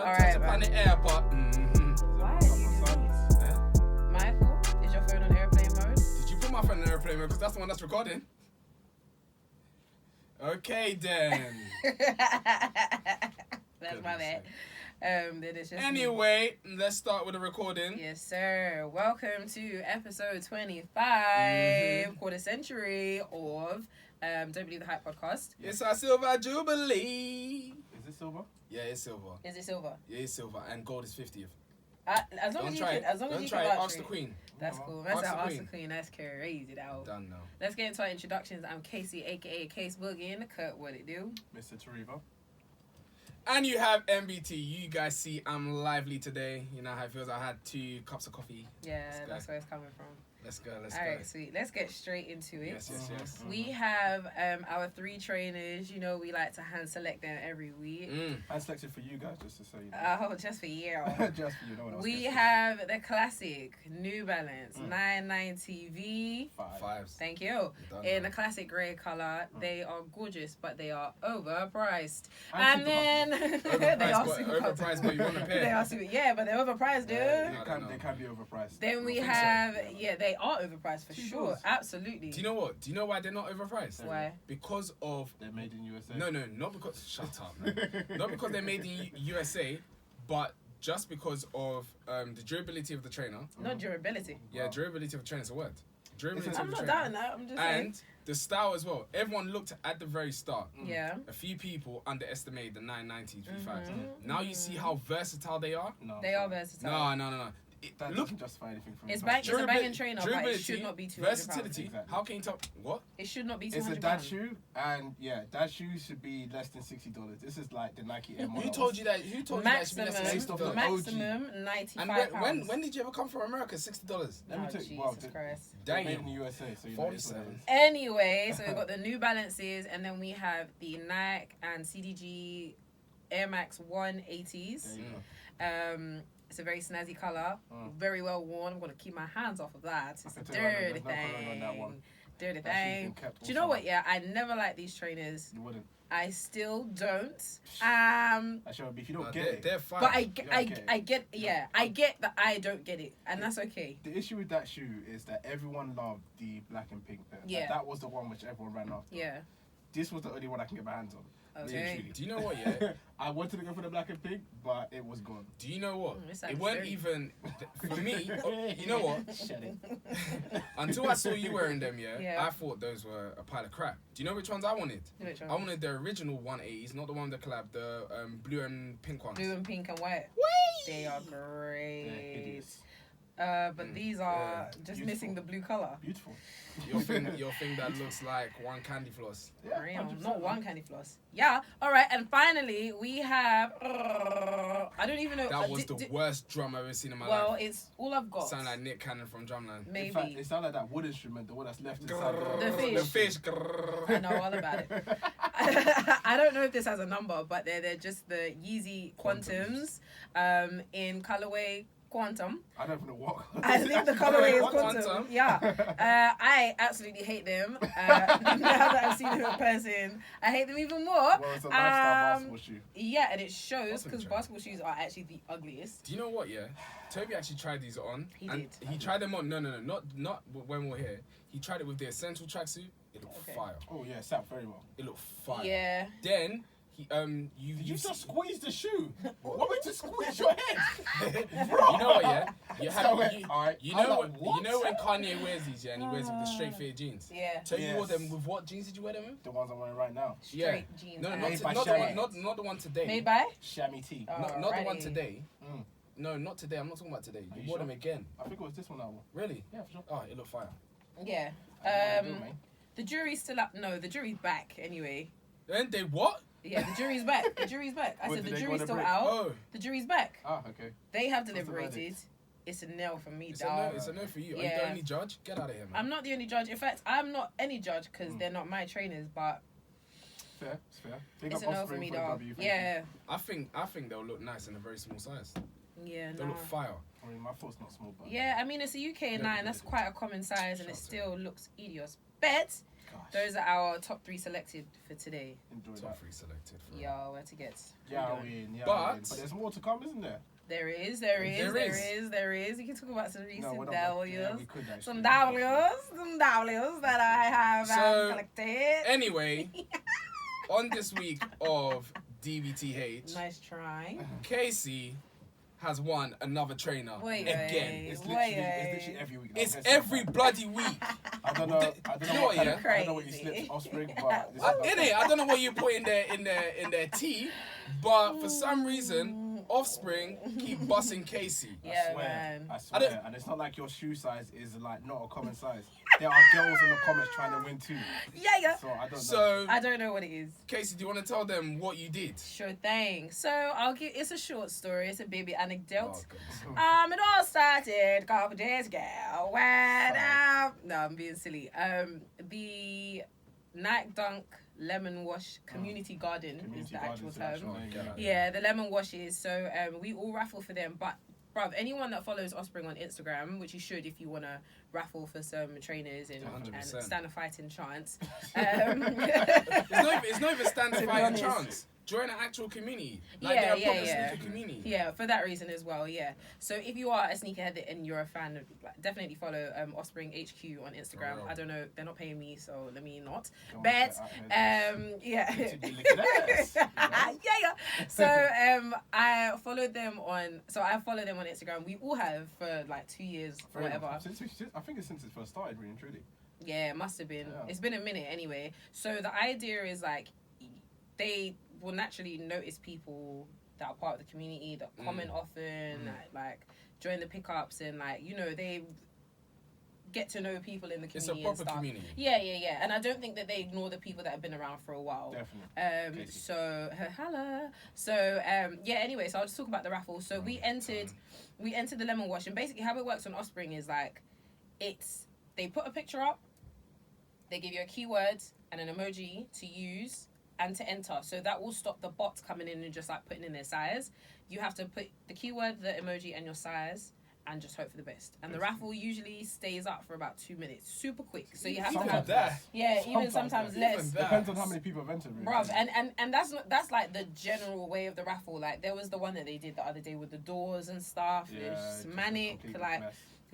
touch upon the air, but. Why are you doing this? My fault? Is your phone on airplane mode? Did you put my phone on airplane mode? Because that's the one that's recording. Okay, then. That's my bad. Then it's just anyway, let's start with the recording. Yes, sir. Welcome to episode 25, quarter century of DBTHPodcast. It's our silver jubilee. Is it silver? Yeah, it's silver. Is it silver? Yeah, it's silver, and gold is 50th. As long as you can ask the queen. That's cool. That's ask the queen. That's crazy. Done now. Let's get into our introductions. I'm Kesi, aka Case Boogie, in the cut. What it do? Mr. Tariva. And you have MBT. You guys see I'm lively today. You know how it feels. I had 2 cups of coffee. Yeah, that's where it's coming from. Let's go. All right, sweet. Let's get straight into it. Yes. We have our 3 trainers. You know, we like to hand select them every week. Hand selected for you guys, just to say. You know. Oh, just for you. Just for you. No one else. We have the classic New Balance 990V. 5s. Thank you. In the classic grey colour. They are gorgeous, but they are overpriced. And then they are super overpriced, but you want to pay. They are super, yeah, but they're overpriced, dude. They can be overpriced. Then we have, they are overpriced for sure. Absolutely. Do you know what? Do you know why they're not overpriced? Why? Because of... They're made in USA. No, not because... Shut up, man. Not because they're made in USA, but just because of the durability of the trainer. Not durability. Yeah, durability of the trainer is a word. Durability I'm of the not trainer. doubting that. I'm just saying. And the style as well. Everyone looked at the very start. Yeah. A few people underestimated the 990 V5s. Now you see how versatile they are. No, they are versatile. No. That doesn't justify anything from it's a banging trainer, but it should not be £200. Versatility. Exactly. How can you tell what? It should not be £200. It's a dad shoe, and dad shoes should be less than $60. This is like the Nike M1. Who told you that? Who told you that it should be less than $60? Maximum £95. And when did you ever come from America? $60. Let me tell you. Jesus Christ. Dang. Made in the USA, so you know 47. Anyway, so we've got the New Balances, and then we have the Nike and CDG Air Max 180s. There you go. It's a very snazzy colour, very well worn. I'm going to keep my hands off of that. It's a dirty thing. Dirty thing. Do you know what? Yeah, I never liked these trainers. You wouldn't. I still don't. If you don't get it, they're fine. But I get that I don't get it, and that's okay. The issue with that shoe is that everyone loved the black and pink pair. Yeah. Like, that was the one which everyone ran after. Yeah. This was the only one I can get my hands on. Okay. Do you know what? Yeah. I wanted to go for the black and pink, but it was gone. Do you know what? It weren't even for me. You know what? Shut it. Until I saw you wearing them, Yeah. I thought those were a pile of crap. Do you know which ones I wanted? Which one? I wanted the original 180s, not the one with the collab, the blue and pink ones. Blue and pink and white. Whee! They are great. But these are just Beautiful. missing the blue colour. Beautiful. Your thing that looks like one candy floss. Yeah, Real. 100%. Not one candy floss. Yeah. All right. And finally, we have. I don't even know. That was the worst drum I've ever seen in my Well, life. it's all I've got. Sound like Nick Cannon from Drumline. Maybe. In fact, it sounded like that wood instrument, the one that's left inside The fish. I know all about it. I don't know if this has a number, but they're just the Yeezy Quantums in colorway Quantum. I don't even know what. I think the colorway is Quantum. Quantum. Yeah. I absolutely hate them. Now that I've seen them in person, I hate them even more. Well, it's a lifestyle basketball shoe. Yeah, and it shows because true. basketball shoes are actually the ugliest. Do you know what? Yeah, Toby actually tried these on. He and did. He tried them on. No, not when we were here. He tried it with the Essential tracksuit. It looked Okay. fire. Oh yeah, sat very well. It looked fire. Yeah. Then he You just squeezed the shoe. What made you squeeze your head? You know what? Yeah. Alright. You know when Kanye wears these, yeah, and he wears it with the straight fit jeans. Yeah. So you wore Yes. them with what jeans did you wear them with? The ones I'm wearing right now. Straight jeans. No, Made by not Shay. the one today. Made by? Chamois tee. Not the one Alrighty. today. Mm. No, not today. I'm not talking about today. Are You you wore sure? them again. I think it was this one I wore. Really? Yeah, for sure. Oh, it looked fire. Yeah. The jury's still up. No, the jury's back anyway. And they what? Yeah, the jury's back. The jury's back. I Wait, said did the they go jury's on a still break? out. Oh, The jury's back. Ah, okay. They have the deliberated. verdict? It's a nail for me, it's a dog. no. It's a no for you. Are you Yeah. the only judge? Get out of here, man. I'm not the only judge. In fact, I'm not any judge because they're not my trainers. But Fair. It's fair. Big it's up a no Offspring for me, the dog. W, thank Yeah. I think they'll look nice in a very small size. Yeah. They'll No. look fire. you. I mean, my foot's not small, but Yeah, I mean it's a UK 9. That's quite a common size, and it Shout out to still looks idiot. But those are our top 3 selected for today. Enjoy Top that. 3 selected. For Yo, where to get? Yeah, Hold on. But there's more to come, isn't there? There is. There You can talk about some recent We W's. could actually. Some W's that I have So, collected. anyway, on this week of DBTH, Nice try. Kesi has won another trainer again. It's literally every week. It's every bloody week. I don't know. I don't know what you slipped Offspring, but this is I don't know what you put in their tea, but for some reason, Offspring keep busting Kesi. Yeah, man. I swear. And it's not like your shoe size is like not a common size. There are girls in the comments trying to win too. Yeah. So I don't know. So I don't know what it is. Kesi, do you want to tell them what you did? Sure thing. So it's a short story. It's a baby anecdote. Oh, goodness. It all started a couple days ago when no, I'm being silly. The Night Dunk Lemon Wash Community Garden is the actual term. Yeah, the lemon washes. So we all raffle for them, but bruv, anyone that follows Offspring on Instagram, which you should if you want to raffle for some trainers and stand a fighting chance. It's not even stand a fighting chance. Join an actual community. Like they're a proper sneaker community. Yeah, for that reason as well, yeah. So if you are a sneakerhead and you're a fan, definitely follow Offspring HQ on Instagram. I don't know, they're not paying me, so let me not. But yeah. So I follow them on Instagram. We all have for like 2 years or whatever. I think it's since it first started, really and truly. Yeah, it must have been. Yeah. It's been a minute anyway. So the idea is like they will naturally notice people that are part of the community that comment often, like join the pickups, and like they get to know people in the community. It's a proper and stuff. community. Yeah. And I don't think that they ignore the people that have been around for a while. Definitely. So holla. So Anyway, so I'll just talk about the raffle. So we entered the lemon wash, and basically how it works on Offspring is like they put a picture up, they give you a keyword and an emoji to use and to enter. So that will stop the bots coming in and just like putting in their size. You have to put the keyword, the emoji, and your size, and just hope for the best. And the raffle usually stays up for about 2 minutes, super quick. So you have to have that. Yeah, even sometimes less. Depends on how many people have entered. Really. Bruv, and that's like the general way of the raffle. Like there was the one that they did the other day with the doors and stuff. Yeah, it was just manic. Like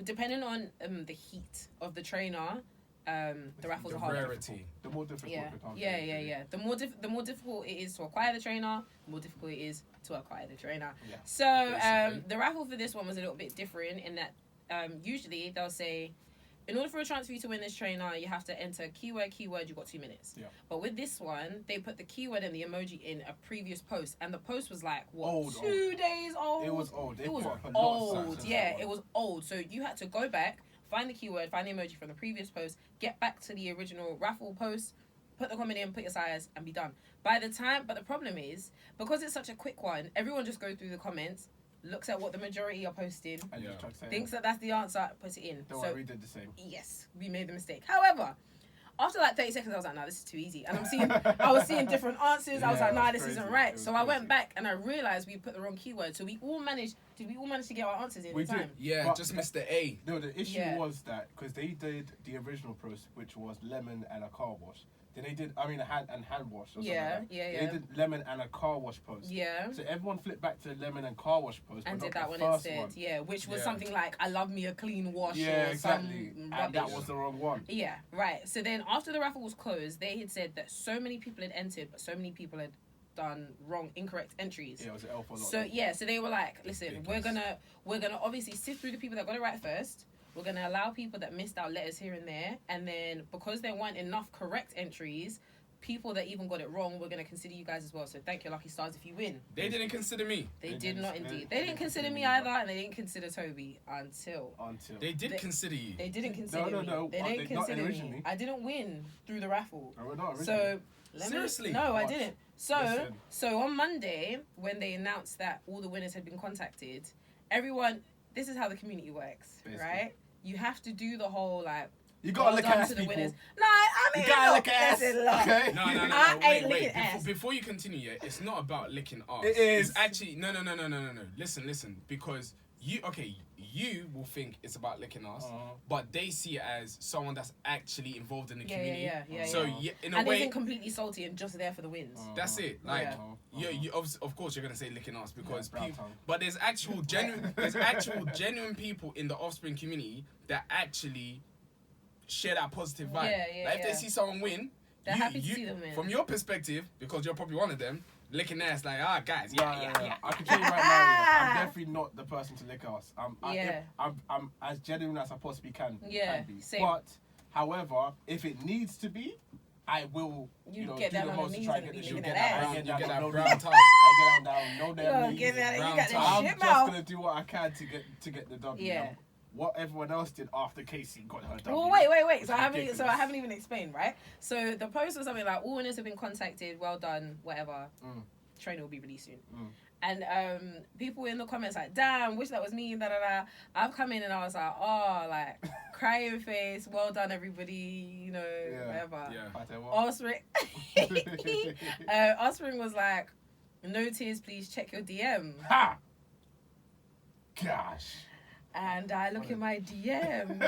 depending on the heat of the trainer. The raffles are harder. Rarity. The more difficult it becomes. Yeah. The more difficult it is to acquire the trainer, the more difficult it is to acquire the trainer. Yeah. So the raffle for this one was a little bit different in that usually they'll say, in order for a chance for you to win this trainer, you have to enter keyword, you've got 2 minutes. Yeah. But with this one, they put the keyword and the emoji in a previous post, and the post was like, 2 days old? It was old. It was old. Yeah, it was old. So you had to go back, find the keyword, find the emoji from the previous post, get back to the original raffle post, put the comment in, put your size, and be done. But the problem is, because it's such a quick one, everyone just goes through the comments, looks at what the majority are posting, thinks that that's the answer, puts it in. Don't worry, we did the same. Yes, we made the mistake. However, after like 30 seconds, I was like, nah, this is too easy. And I was seeing different answers. I was like, nah, this isn't right. So I went back and I realized we put the wrong keyword. So did we all manage to get our answers in time? Yeah, but just missed the A. No, the issue was that because they did the original post, which was lemon and a car wash. Then they did, a hand wash or something like that. They did lemon and a car wash post. Yeah. So everyone flipped back to the lemon and car wash post. And did that one instead. Yeah, which was something like, I love me a clean wash or exactly. some And that was the wrong one. Yeah, right. So then after the raffle was closed, they had said that so many people had entered, but so many people had done incorrect entries. Yeah, it was an L for a lot. So they were like, listen, we're gonna obviously sift through the people that got it right first. We're going to allow people that missed out letters here and there. And then because there weren't enough correct entries, people that even got it wrong, we're going to consider you guys as well. So thank your lucky stars if you win. They didn't consider me. They did not indeed. They didn't consider me either, and they didn't consider Toby until. They did consider you. They didn't consider me. No. They didn't consider me. I didn't win through the raffle. No, not originally. So seriously? No, I didn't. So on Monday, when they announced that all the winners had been contacted, everyone, this is how the community works, right? You have to do the whole like. You gotta look at us, people. No, I mean, you gotta look at us. Okay. No. Wait. Before you continue, it's not about licking ass. It is. It's actually no. Listen, because you will think it's about licking ass, but they see it as someone that's actually involved in the community. So in a way, isn't completely salty and just there for the wins. That's it. Like you of course you're gonna say licking ass because people, but there's actual genuine people in the Offspring community that actually share that positive vibe. Like if they see someone win, they're happy to see them win. From your perspective, because you're probably one of them, licking ass like, guys, yeah. I can tell you right now, I'm definitely not the person to lick ass. I'm as genuine as I possibly can be. Same. But, however, if it needs to be, I will, do the most to try and get the shit. You get that brown tongue. I get down, no damn knees. You got the shit I'm mouth. just going to do what I can to get the W. Yeah. What everyone else did after Kesi got her W. Well, wait. So I haven't even explained, right? So the post was something like, all winners have been contacted, well done, whatever. Trainer will be released soon. And people in the comments like, damn, wish that was me, da da da. I've come in and I was like, like, crying face, well done everybody, whatever. Offspring Offspring was like, no tears, please check your DM. Ha! Gosh. And I look in my DM.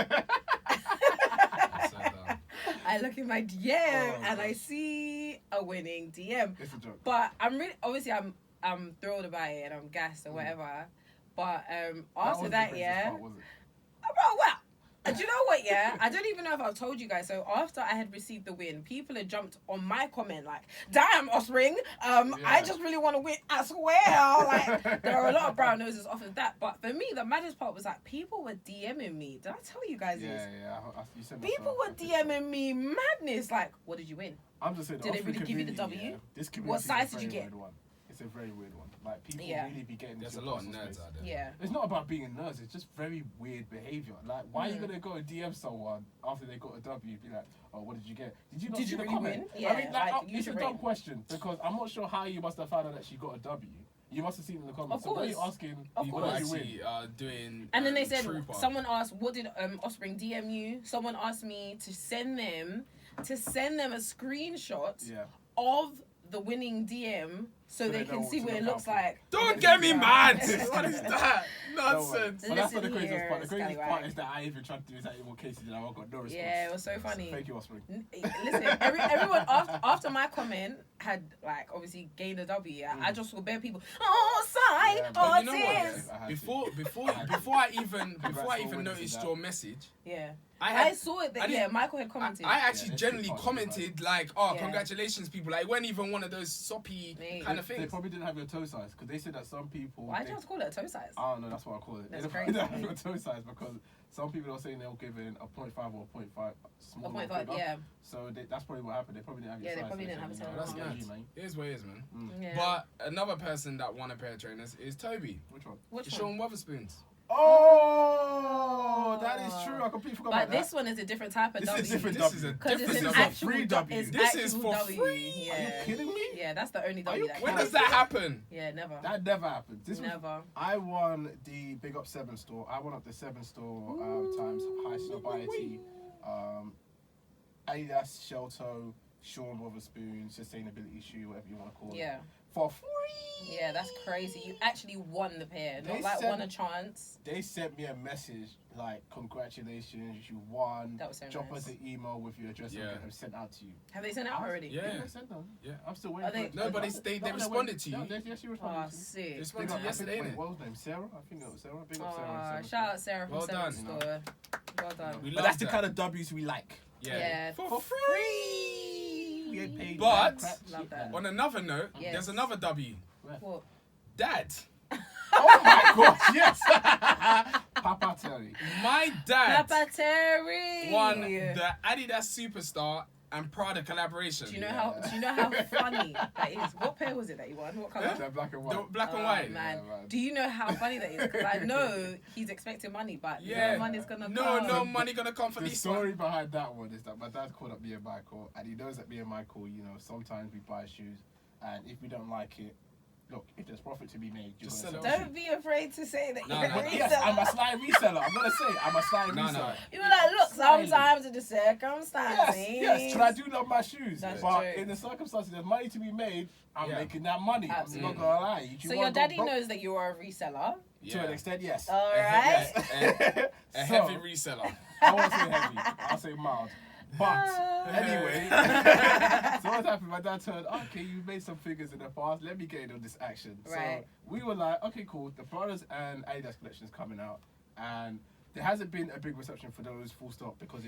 I look in my DM and I see a winning DM. It's a joke. But I'm thrilled about it and I'm gassed or whatever. But after that, do you know what, I don't even know if I've told you guys. So after I had received the win, people had jumped on my comment like, damn, Offspring, I just really want to win, I swear. Like, there are a lot of brown noses off of that. But for me, the maddest part was like, people were DMing me. Did I tell you guys this? You said people were DMing me madness. Like, what did you win? I'm just saying, did they really give you the W? This what size did you get? It's a very weird one. Like, people really be getting... There's a lot of nerds out there. Yeah. It's not about being a nerd. It's just very weird behaviour. Like, why are you going to go and DM someone after they got a W? Be like, oh, what did you get? Did you not see the really comment? Win? Yeah, I mean, it's a dumb question because I'm not sure how you must have found out that she got a W. You must have seen it in the comments. Of course. So what are you asking? What did you win? Doing... And then they said, someone asked, what did Offspring DM you? Someone asked me to send them a screenshot of the winning DM so they can see what it looks like. Don't get me mad! What is that? Nonsense. But that's not the craziest part. The craziest part is that I even tried to do exactly what Kesi did. I got no response. Yeah, it was so funny. Thank you, Offspring. Listen, everyone after my comment had like obviously gained a W. I just saw bare people. Sigh, you know what? Before I even noticed your message. Yeah. I saw it. Michael had commented. I actually generally commented like, congratulations, people. Like, it wasn't even one of those soppy kind of things. They probably didn't have your toe size because they said that some people. Why do you have to call it a toe size? Oh no, that's what I call it. They probably didn't have your toe size because some people are saying they'll give in a 0.5 or 0.5 small. 0.5, yeah. So that's probably what happened. They probably didn't have your size. Yeah, they probably didn't have a toe. That's nuts. It is what it is, man. Yeah. But another person that won a pair of trainers is Tobi. Which one? Sean Weatherspoons. Oh, that is true. I completely forgot about that. But this one is a different type of W. This is a different free W. This is for free. Yeah. Are you kidding me? Yeah, that's the only W that When does that happen? Yeah, never. That never happened. Never. I won the Big Up 7 store. I won up the 7 store times High Sobriety, Adidas, Shelto, Sean Witherspoon, Sustainability Shoe, whatever you want to call it. Yeah. For free. Yeah, that's crazy. You actually won the pair, not like won a chance. They sent me a message like, congratulations, you won. That was so Drop nice. us an email with your address and get them sent out to you. Have they sent it out already? Yeah. They sent them. Yeah. I'm still waiting for it. No, but they responded to you. Yes, you responded to me. Sick. They responded to you yesterday, innit? What was her name? Sarah? I think it was Sarah. Big up Sarah. Shout out Sarah from Well Seven done. Store. Well done. But that's the kind of W's we like. Yeah. For free. We ain't paid. But love that. on another note, there's another W. What? Dad. Oh my gosh, yes. Papa Terry. My dad Papa Terry won the Adidas Superstar and Prada collaboration. Do you know how funny that is? What pair was it that he won? What colour? The black and white. The black and white. Man. Do you know how funny that is? Because I know he's expecting money, but no money's gonna come. No money gonna come for the this story one. behind that one is that my dad called up me and Michael, and he knows that me and Michael, sometimes we buy shoes, and if we don't like it, look, if there's profit to be made, just sell it. Don't be afraid to say that you're a reseller. Yes, I'm a sly reseller. I'm gonna say I'm a sly reseller. No. You were like, look, sometimes in the circumstances. Yes, because I do love my shoes. That's but true. in the circumstances, there's money to be made. I'm making that money. Absolutely. I'm not gonna lie. So your daddy knows that you are a reseller? To an extent, yes. All right. A heavy reseller. I won't say heavy. I'll say mild. But anyway, so what happened? My dad said, okay, you made some figures in the past. Let me get in on this action. Right. So we were like, okay, cool. The Brothers and Adidas collection's coming out. And there hasn't been a big reception for those full stop because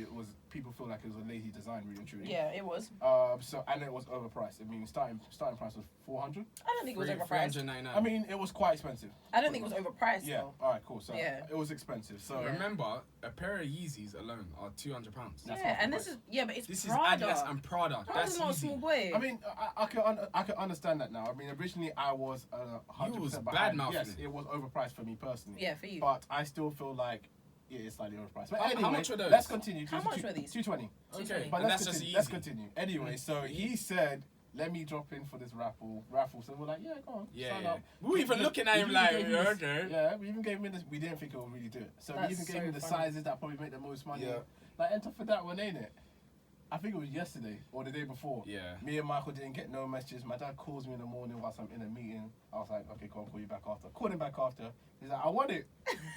people feel like it was a lazy design, really and truly. Yeah, it was. And it was overpriced. I mean, starting price was $400. I don't think it was overpriced. $399. I mean, it was quite expensive. I don't think it was overpriced. Yeah. Though. All right, cool. So it was expensive. So remember, a pair of Yeezys alone are £200. Yeah, and this is but it's this Prada. is Adidas and Prada. Prada's not a small boy. I mean, I can understand that now. I mean, originally I was 100% behind. Yes, it was overpriced for me personally. Yeah, for you. But I still feel like it is slightly overpriced. But anyway, how much were those? Let's continue. How much were these? $220. Okay, But that's just easy. let's continue. Anyway, so he said, let me drop in for this raffle. So we're like, yeah, go on. Sign up. We were even looking at him like, okay. Yeah, we even gave him this. We didn't think it would really do it. So we even gave him the sizes that probably make the most money. Yeah. Like, enter for that one, ain't it? I think it was yesterday or the day before. Yeah. Me and Michael didn't get no messages. My dad calls me in the morning whilst I'm in a meeting. I was like, okay, cool, I'll call you back after. Called him back after. He's like, I want it.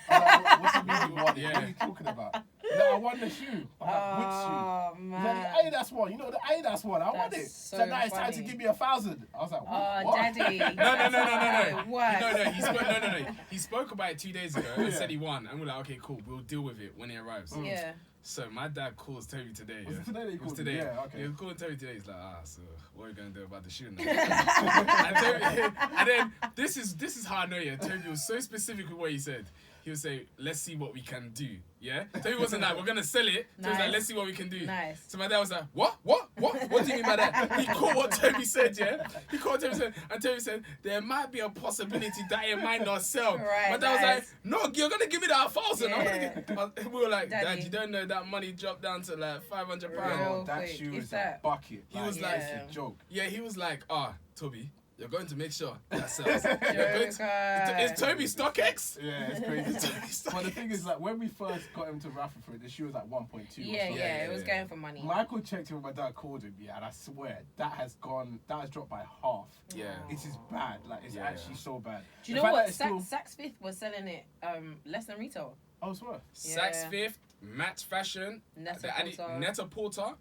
I was like, what do you mean you want it? What are you talking about? He's like, I want the shoe. I'm like, which shoe? Man. He's like, the Adidas one. You know, the Adidas one. I want it. So now it's time to give me 1,000. I was like, what? Oh, daddy. No. What? No. He spoke about it 2 days ago and said he won. And we're like, okay, cool. We'll deal with it when it arrives. Yeah. So my dad calls Toby today. Was it today that he called? Today. Yeah, okay. He was calling Toby today. He's like, so what are we gonna do about the shoe now? and then this is how I know you. Toby was so specific with what he said. He would say, let's see what we can do. Yeah? Toby wasn't like, we're gonna sell it. So he was like, let's see what we can do. Nice. So my dad was like, what? What do you mean by that? He caught what Toby said, yeah? He caught what Toby said, and Toby said, there might be a possibility that it might not sell. Right, my dad was like, no, you're gonna give me that 1,000. Yeah. We were like, Dad, you don't know that money dropped down to like £500. Bro, that shoe is a bucket. He was like, it's a joke. Yeah, he was like, Toby, you're going to make sure that sells. Is Toby StockX? Yeah, it's crazy. But the thing is, like, when we first got him to raffle for it, the shoe was like 1.2. Yeah, it was going for money. Michael checked him when my dad called him, and I swear that has dropped by half. Yeah, it is bad. Like, it's actually so bad. Do you know what? Saks Fifth was selling it less than retail. Oh, swear. Saks Fifth, Match Fashion, Net-a-Porter.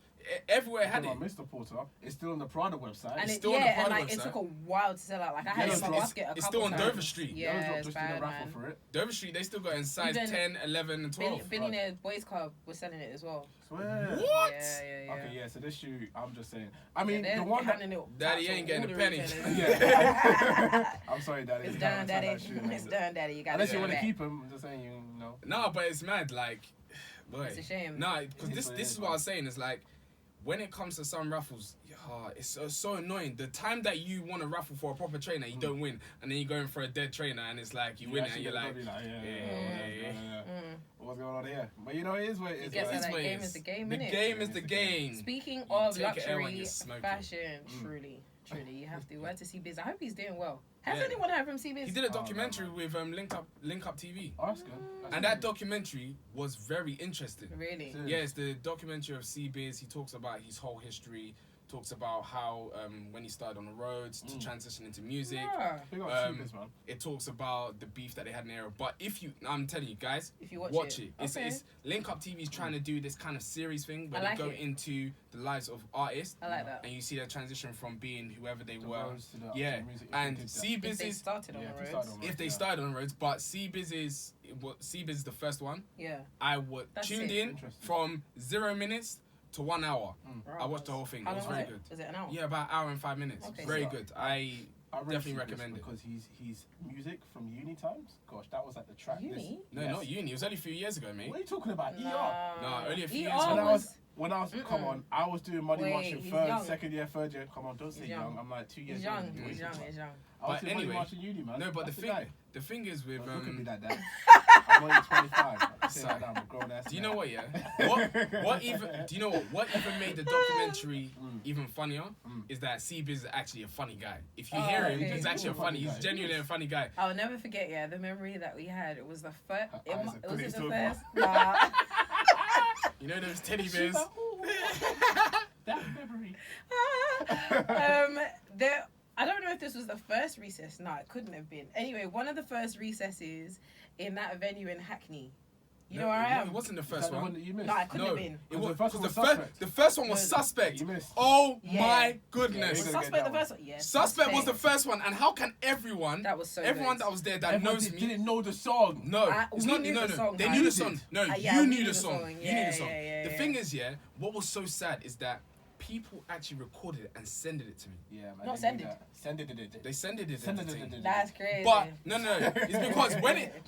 Everywhere had it. Mr. Porter. It's still on the Prada website. And it's still on the Prada website. It took a while to sell out. Like I had it in my basket. It's still on Dover Street. Yeah, it's bad, man. for it. Dover Street, they still got in size 10, 11, and 12. Billionaire Boys Club was selling it as well. Swear. What? Yeah. Okay, yeah. So this shoe, I'm just saying. I mean, the one Daddy ain't getting a penny. Yeah. I'm sorry, Daddy. It's done, Daddy. It's done, Daddy. You got unless you want to keep him. I'm just saying, you know. No, but it's mad. Like, boy. It's a shame. No, because this is what I was saying. It's like, when it comes to some raffles, it's so annoying. The time that you want to raffle for a proper trainer, you don't win, and then you're going for a dead trainer, and it's like you win it, and you're like, what's going on here? But you know, it is what it is. The game is the game, innit? The game is the game. Speaking of luxury fashion, truly, you have to. Where to see Biz? I hope he's doing well. Has anyone heard from CBiz? He did a documentary with Link Up TV. Oh, that's good. And that documentary was very interesting. Really? Yeah, it's the documentary of CBiz. He talks about his whole history, talks about how when he started on the roads to transition into music. Yeah. It talks about the beef that they had in the era. But I'm telling you guys, if you watch it. It's Link Up TV is trying to do this kind of series thing where they go into the lives of artists. I like that. And you see their transition from being whoever they were. If And they CBiz started on the roads. If they started on the roads, but CBiz is the first one. Yeah. I tuned in from 0 minutes to 1 hour. Right. I watched the whole thing. It was very good. Was it an hour? Yeah, about an hour and 5 minutes. Okay, very good. I definitely recommend it. Because he's music from uni times. Gosh, that was like the track. Uni? No, not uni. It was only a few years ago, mate. What are you talking about? No, only a few years ago. ago. When I was, come on, I was doing money marching second year, third year. Come on, don't say young. I'm like 2 years He's young. He's young. I was doing money marching uni, man. No, but the thing is with look at me like that. I'm only 25. I'm a grown ass. Do you know what? Yeah. What even? Do you know what? What even made the documentary even funnier is that C-Biz is actually a funny guy. If you hear him, he's actually a funny. He's genuinely a funny guy. I'll never forget. Yeah, the memory that we had. It was the first. Was it the first? first? Nah. You know those teddy bears. That memory. I don't know if this was the first recess. No, it couldn't have been. Anyway, one of the first recesses in that venue in Hackney. You know where I am? It wasn't the first one. That you missed? No, it couldn't have been. It was the first one was Suspect. Oh my goodness. Was Suspect the first one? Yeah. Suspect was the first one, and how can everyone that was there that knows me didn't know the song? No, it's not. No. They knew the song. No, you knew the song. You knew the song. The thing is, what was so sad is that people actually recorded it and sended it to me. Yeah, man. Not sended. They sended it. That's crazy. But no, it's because when it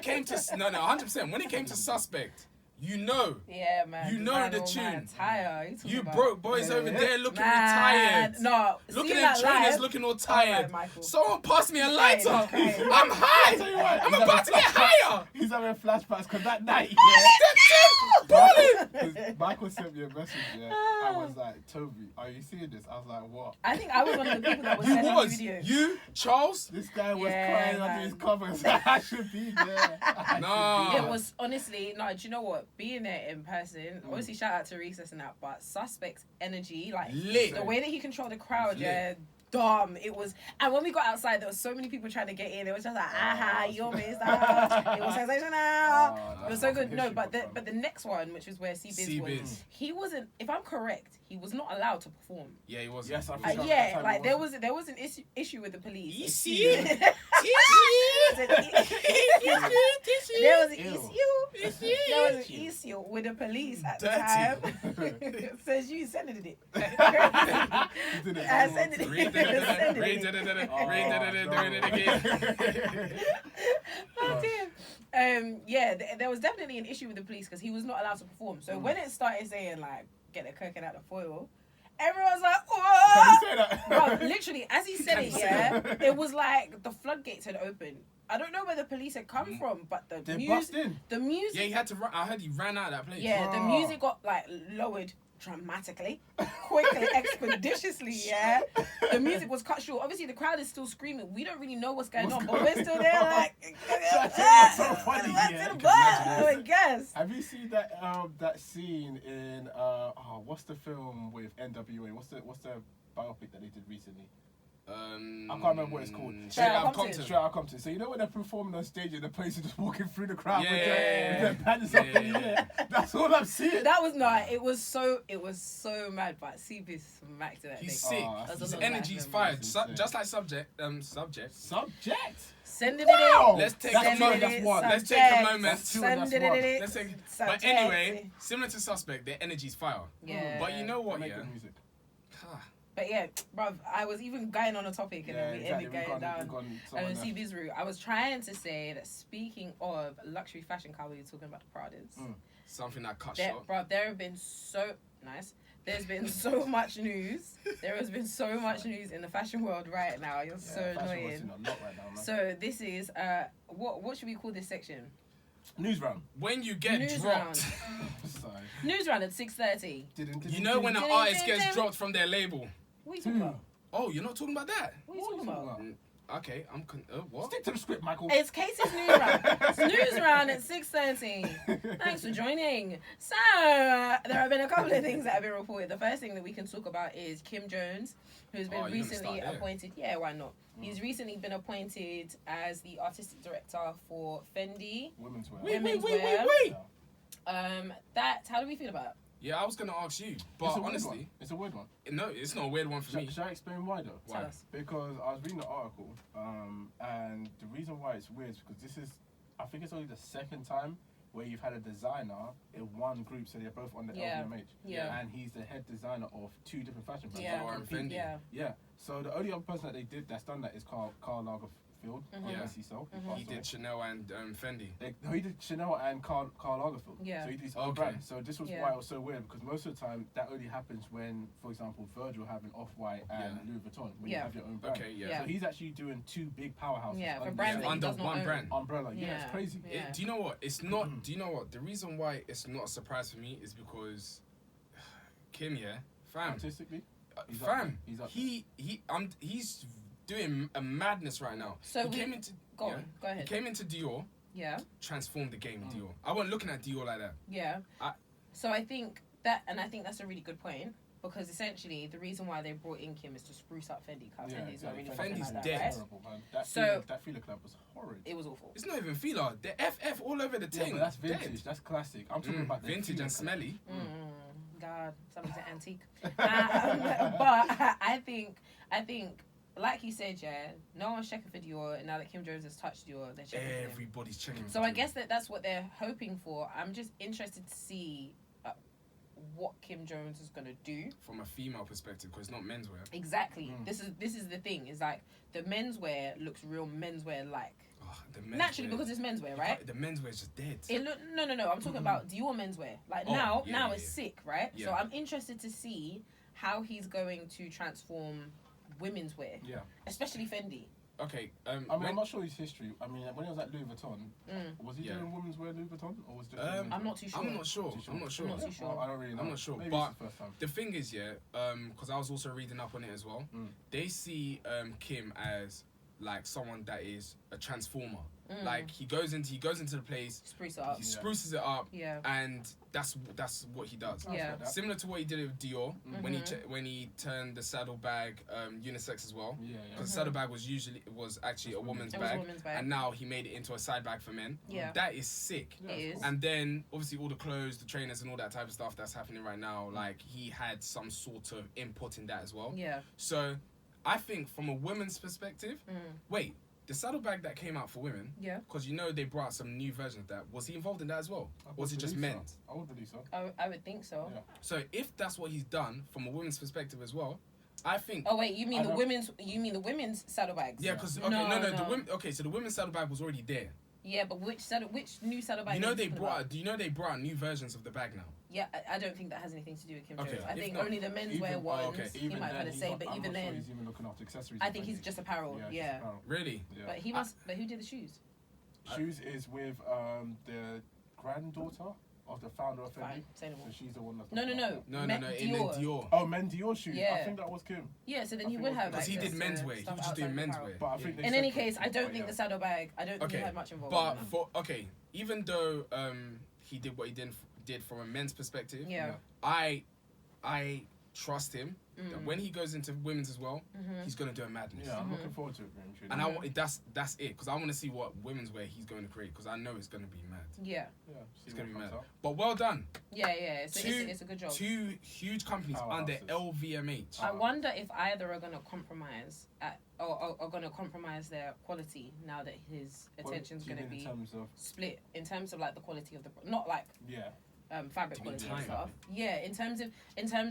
came to 100%. When it came to Suspect, you know. Yeah, man. You know the tune. You about? Broke boys over there looking retired. No, looking at trainers, looking all tired. Right, someone passed me a lighter. I'm high. I'm about to get higher. He's having flashbacks because that night. Michael sent me a message. Yeah, I was like, Tobi, are you seeing this? I was like, what? I think I was one of the people that was sending videos. You, Charles? This guy was crying under his covers. I should be there. It was honestly, do you know what? Being there in person, obviously shout out to Recess and that, but Suspect's energy, like lit. The way that he controlled the crowd, dumb. It was, and when we got outside, there was so many people trying to get in. It was just like, you missed out. It was sensational. It was so good. No, but the next one, which was where C-Biz was, he wasn't. If I'm correct, he was not allowed to perform. Yeah, he wasn't. Yes, I'm sure. Like there was an issue with the police. You see? There was an issue with the police at the time. Says you sending it. I sent it. Oh dear. There was definitely an issue with the police because he was not allowed to perform. So when it started saying like get the cooking out the foil, everyone's like, "Whoa!" Can you say that? Bro, literally, as he said it, it was like the floodgates had opened. I don't know where the police had come from, but the music. Yeah, he had to run. I heard he ran out of that place. Yeah, the music got like lowered dramatically, quickly, expeditiously. Yeah, the music was cut short. Obviously, the crowd is still screaming. We don't really know what's going on, but we're still there. Like, that's so funny. I guess. Have you seen that scene in what's the film with NWA? What's the biopic that they did recently? I can't remember what it's called. Straight Outta Compton. So you know when they're performing on stage and the police are just walking through the crowd with their pants up in the air? That's all I'm seeing. That was not. It was so mad, but CB smacked it. He's sick. His energy's fired. Just like Subject. Send it in. Let's take a moment. But anyway, similar to Suspect, their energy's fire. Yeah. But you know what? Yeah. But yeah, bruv, I was even going on a topic and then we ended going down CB's route. I was trying to say that speaking of luxury fashion car, we were talking about the Pradas. Something that cut short. Bruv, there have been so... Nice. There's been so much news. There has been so much news in the fashion world right now. You're so annoying. A lot right now, man. So this is... What should we call this section? News round. When you get dropped. News round at 6:30. You know when an artist gets dropped from their label. What are you talking about? Oh, you're not talking about that? What are you talking about? Okay, what? Stick to the script, Michael. It's Kesi's news round. It's news round at 6:30. Thanks for joining. So, there have been a couple of things that have been reported. The first thing that we can talk about is Kim Jones, who's been recently appointed. Yeah, why not? He's recently been appointed as the artistic director for Fendi. Women's wear. Wait. How do we feel about it? Yeah, I was going to ask you, but honestly... It's a weird one. No, it's not a weird one for me. Should I explain why though? Tell us. Because I was reading the article, and the reason why it's weird is because I think it's only the second time where you've had a designer in one group, so they're both on the LVMH. Yeah. And he's the head designer of two different fashion brands. Yeah. Yeah. So the only other person that's done that is Karl Lagerfeld. Yeah. He did Chanel and Fendi. He did Chanel and Karl Lagerfeld. Yeah. So he did his own brand. So this was why it was so weird, because most of the time that only happens when, for example, Virgil having Off-White and Louis Vuitton, when you have your own brand. Okay, yeah. So he's actually doing two big powerhouses. Yeah, for brands under one brand. Umbrella. Yeah, it's crazy. Do you know what? It's not. Do you know what? The reason why it's not a surprise for me is because Kim, fam. Artistically, he's doing a madness right now. So he came into go ahead. He came into Dior. Yeah. Transformed the game in Dior. I wasn't looking at Dior like that. Yeah. So I think that's a really good point. Because essentially, the reason why they brought in Kim is to spruce up Fendi. Fendi's not really Fendi's like dead. That, right? Horrible, man. That Fila Club was horrid. It was awful. It's not even Fila. The FF all over the thing. But that's vintage. Dead. That's classic. I'm talking about vintage and smelly. God, something's an antique. But I think, like you said, no one's checking for Dior. Now that Kim Jones has touched Dior, they're checking. Everybody's checking. So I guess that's what they're hoping for. I'm just interested to see what Kim Jones is gonna do from a female perspective, because it's not menswear. Exactly. This is the thing. Is like the menswear looks real menswear like. Naturally, because it's menswear, right? The menswear is just dead. No. I'm talking about Dior menswear. Like now it's sick, right? Yeah. So I'm interested to see how he's going to transform women's wear. Yeah. Especially Fendi. Okay. I'm not sure his history. I mean, when he was at Louis Vuitton, was he doing women's wear Louis Vuitton, or was just? I'm not too sure. I'm not sure. I'm not too sure. I don't really know. I'm not sure. Maybe but it's the first time. The thing is, because I was also reading up on it as well. They see Kim as like someone that is a transformer. Like he goes into the place, spruce it up. He spruces it up, and that's what he does. Yeah, similar to what he did with Dior when he turned the saddlebag unisex as well. Because the saddlebag was actually a woman's bag, and now he made it into a side bag for men. Yeah, that is sick. It is. And then obviously all the clothes, the trainers, and all that type of stuff that's happening right now. Like he had some sort of input in that as well. Yeah. So I think from a woman's perspective, wait. The saddlebag that came out for women, because they brought out some new version of that. Was he involved in that as well? Or was it just men's? I would believe so. I would think so. Yeah. So if that's what he's done from a women's perspective as well, I think. Oh wait, you mean the women's saddlebags? Yeah, because so the women's saddlebag was already there. Yeah, but which new saddlebag? they brought new versions of the bag now. Yeah, I don't think that has anything to do with Kim Jones. I think not, only the menswear ones. He might have had a say, but even then, sure he's even looking after accessories. I think he's just apparel. Yeah. Really? Yeah. But he must. But who did the shoes? Shoes is with the granddaughter of the founder of Fendi. So she's the one that's... No. Dior. Oh, men Dior shoes. Yeah. I think that was Kim. Yeah, so then he would have... Because he did menswear. He was just doing menswear. But I think in any case, I don't think the saddlebag... I don't think he had much involvement. But even though he did what he did from a men's perspective, I trust him that when he goes into women's as well, he's going to do a madness. Yeah, I'm looking forward to it. And that's it, because I want to see what women's wear he's going to create, because I know it's going to be mad. Yeah. It's going to be mad. But well done. Yeah. It's a good job. Two huge companies under LVMH. I wonder if either are going to compromise or are going to compromise their quality now that his attention's going to be split in terms of like the quality of the not like fabric quality and stuff. Yeah, in terms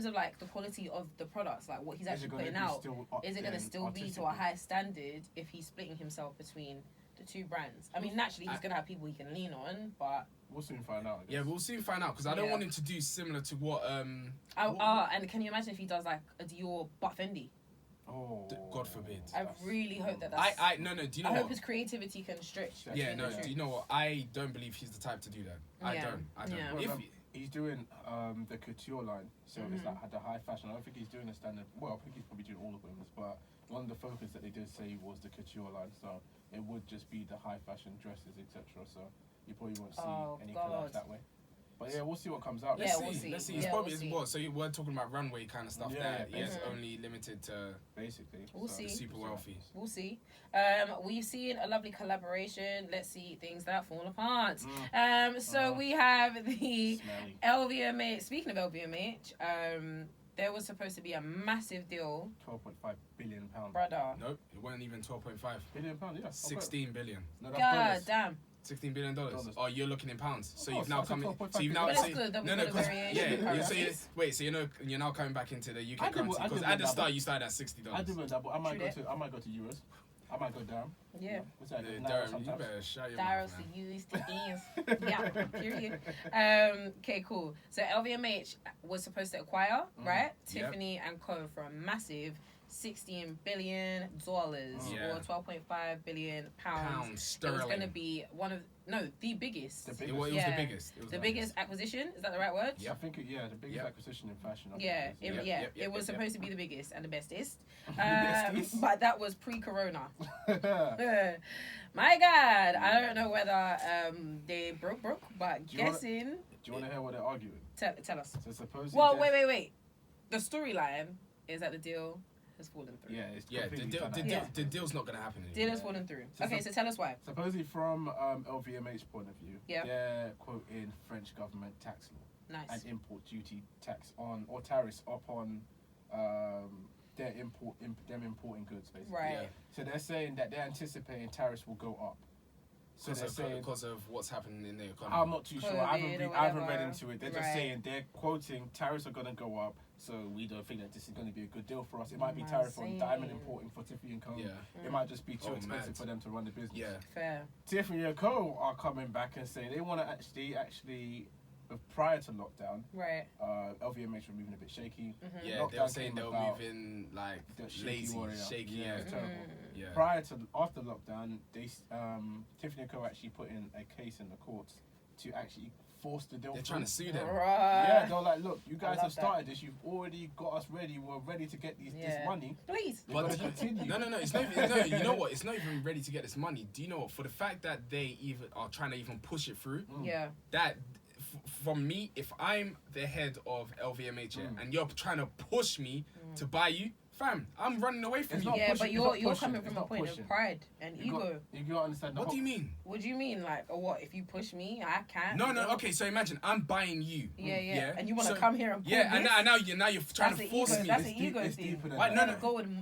of like the quality of the products, like what he's actually putting out, is it going to still be to a high standard if he's splitting himself between the two brands? I mean, naturally he's going to have people he can lean on, but we'll soon find out. Yeah, we'll soon find out, because I don't want him to do similar to what. And can you imagine if he does like a Dior but Fendi? Oh, God forbid. I really hope that's... No, do you know what? I hope his creativity can stretch. Yeah, no, do you know what? I don't believe he's the type to do that. I don't. Yeah. He's doing the couture line, so it's like the high fashion. I don't think he's doing the standard... Well, I think he's probably doing all of women's, but one of the focus that they did say was the couture line, so it would just be the high fashion dresses, etc. So you probably won't see any collabs that way. But yeah, we'll see what comes out. Let's see. It's probably what. So we're talking about runway kind of stuff it's only limited to basically. We'll see. Super wealthy. We'll see. We've seen a lovely collaboration. Let's see things that fall apart. So we have the LVMH. Speaking of LVMH, there was supposed to be a massive deal. £12.5 billion. Brother. Nope, it wasn't even 12.5 billion pounds. Yeah. 16 billion. No, that's God damn. $16 billion. Oh, you're looking in pounds. So you've now come in. So you've now. But that's good. So you're now coming back into the UK currency, because at the start you started at $60. I do that, but I might go to euros. I might go down. Yeah. What's that? Darren, you better shut your Daryl mouth, man. used to dance. Yeah, period. Okay, cool. So LVMH was supposed to acquire, right? Tiffany and Co. for a massive $16 billion or 12.5 billion pounds. It was going to be the biggest. It was the biggest. It was the biggest acquisition. Is that the right word? Yeah, I think the biggest acquisition in fashion. It was supposed to be the biggest and the bestest. But that was pre-corona. My God, I don't know whether they broke, but guessing. Do you want to hear what they're arguing? Tell us. So suppose. Well, wait. The storyline is that the deal has fallen through. The deal's not going to happen anymore. Deal has fallen through. So tell us why. Supposedly from LVMH's point of view, they're quoting French government tax law. Nice. And import duty tax on, or tariffs upon them importing goods, basically. Right. Yeah. So they're saying that they're anticipating tariffs will go up. So they're saying because of what's happening in the economy. I'm not too sure. I haven't read into it. They're just saying they're quoting tariffs are going to go up. So we don't think that this is going to be a good deal for us. It might be tariff on diamond importing for Tiffany & Co. Yeah. It might just be too expensive for them to run the business. Yeah. Fair. Tiffany & Co. are coming back and saying they want to actually prior to lockdown, right? LVMH were moving a bit shaky. Mm-hmm. Yeah, they were saying they were moving like lazy, shaky. Yeah, it's terrible. Yeah. After lockdown, they Tiffany & Co. actually put in a case in the courts to actually force the deal. They're trying to sue them. Right. Yeah, they're like, look, you guys have started this. You've already got us ready. We're ready to get this money. Please. But continue. No. It's not even, no. You know what? It's not even ready to get this money. Do you know what? For the fact that they even are trying to even push it through. Yeah. That. From me, if I'm the head of LVMH and you're trying to push me to buy you, fam, I'm running away from you. Yeah, but you're coming from a point of pride and ego. You gotta understand. What do you mean? What do you mean, like, or what? If you push me, I can't. No. Okay, so imagine I'm buying you. Yeah. And you want to come here and pull and now you're trying to force me. That's an ego thing. Why? No.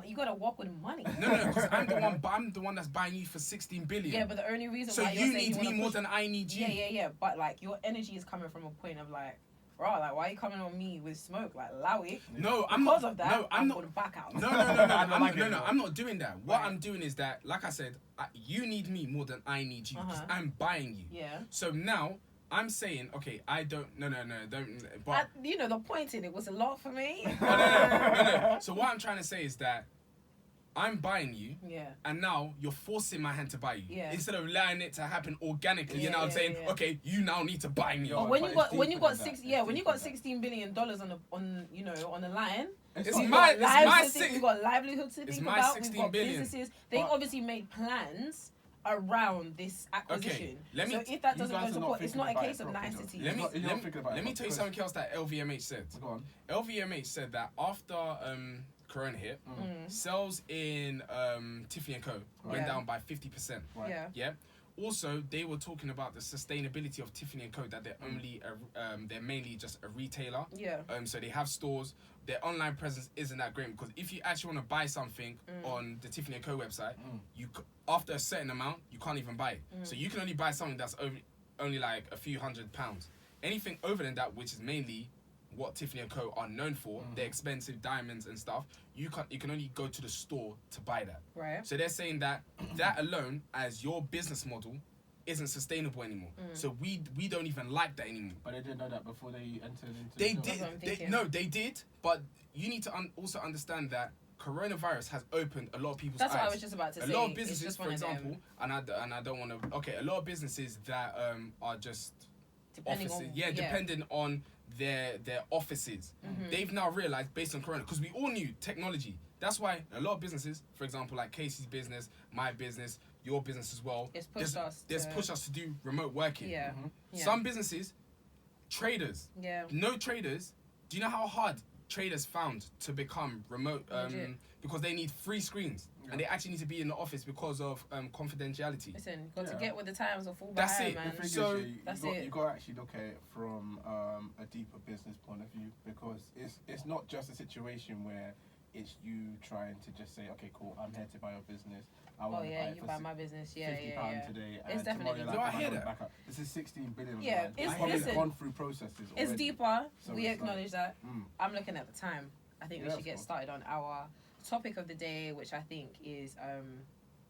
You gotta walk with money. No, because I'm the one that's buying you for 16 billion. Yeah, but the only reason so why you need me more than I need you. Yeah. But like your energy is coming from a point of like. Bro, like, why are you coming on me with smoke? Like, allow it. No, I'm because not. Of that, no, I'm not. Going back out. No. I'm not doing that. What I'm doing is that, like I said, you need me more than I need you because I'm buying you. Yeah. So now I'm saying, okay, I don't. No, don't. But the point in it was a lot for me. No. So what I'm trying to say is that I'm buying you, and now you're forcing my hand to buy you. Instead of allowing it to happen organically, saying, okay, you now need to buy me. But when you got $16 billion on the line, we've got livelihoods to think about. We've got businesses. They obviously made plans around this acquisition. Okay, so if that doesn't go to court, it's not a case of nicety. Let me tell you something else that LVMH said. Go on. LVMH said that after Corona hit, sales in Tiffany & Co. went down by 50%. Right. Yeah. Also, they were talking about the sustainability of Tiffany & Co. That they're mainly just a retailer. Yeah. So they have stores. Their online presence isn't that great because if you actually want to buy something on the Tiffany & Co. website, after a certain amount you can't even buy it. So you can only buy something that's only like a few £100. Anything over than that, which is mainly what Tiffany & Co. are known for, the expensive diamonds and stuff, you can only go to the store to buy that. Right. So they're saying that alone, as your business model, isn't sustainable anymore. So we don't even like that anymore. But they didn't know that before they entered into They did, but you need to also understand that coronavirus has opened a lot of people's eyes. That's what I was just about to say. A lot of businesses, for example, and I don't want to... Okay, a lot of businesses that are just... depending on their offices. They've now realized based on corona, because we all knew technology. That's why a lot of businesses, for example, like Kesi's business, my business, your business as well, it's pushed us to do remote working. Yeah. Some businesses, traders, no traders. Do you know how hard traders found to become remote? Because they need 3 screens. And they actually need to be in the office because of confidentiality. Listen, got to get with the times or fall That's behind, it. man. So you got to actually look at it from a deeper business point of view, because it's not just a situation where it's you trying to just say, okay, cool, I'm here to buy your business. I want to buy it you for buy my business. £50 today. It's definitely deeper. I hear that. This is 16 billion. It's gone through processes already. It's deeper. So we acknowledge that. I'm looking at the time. I think we should get started on our topic of the day, which I think is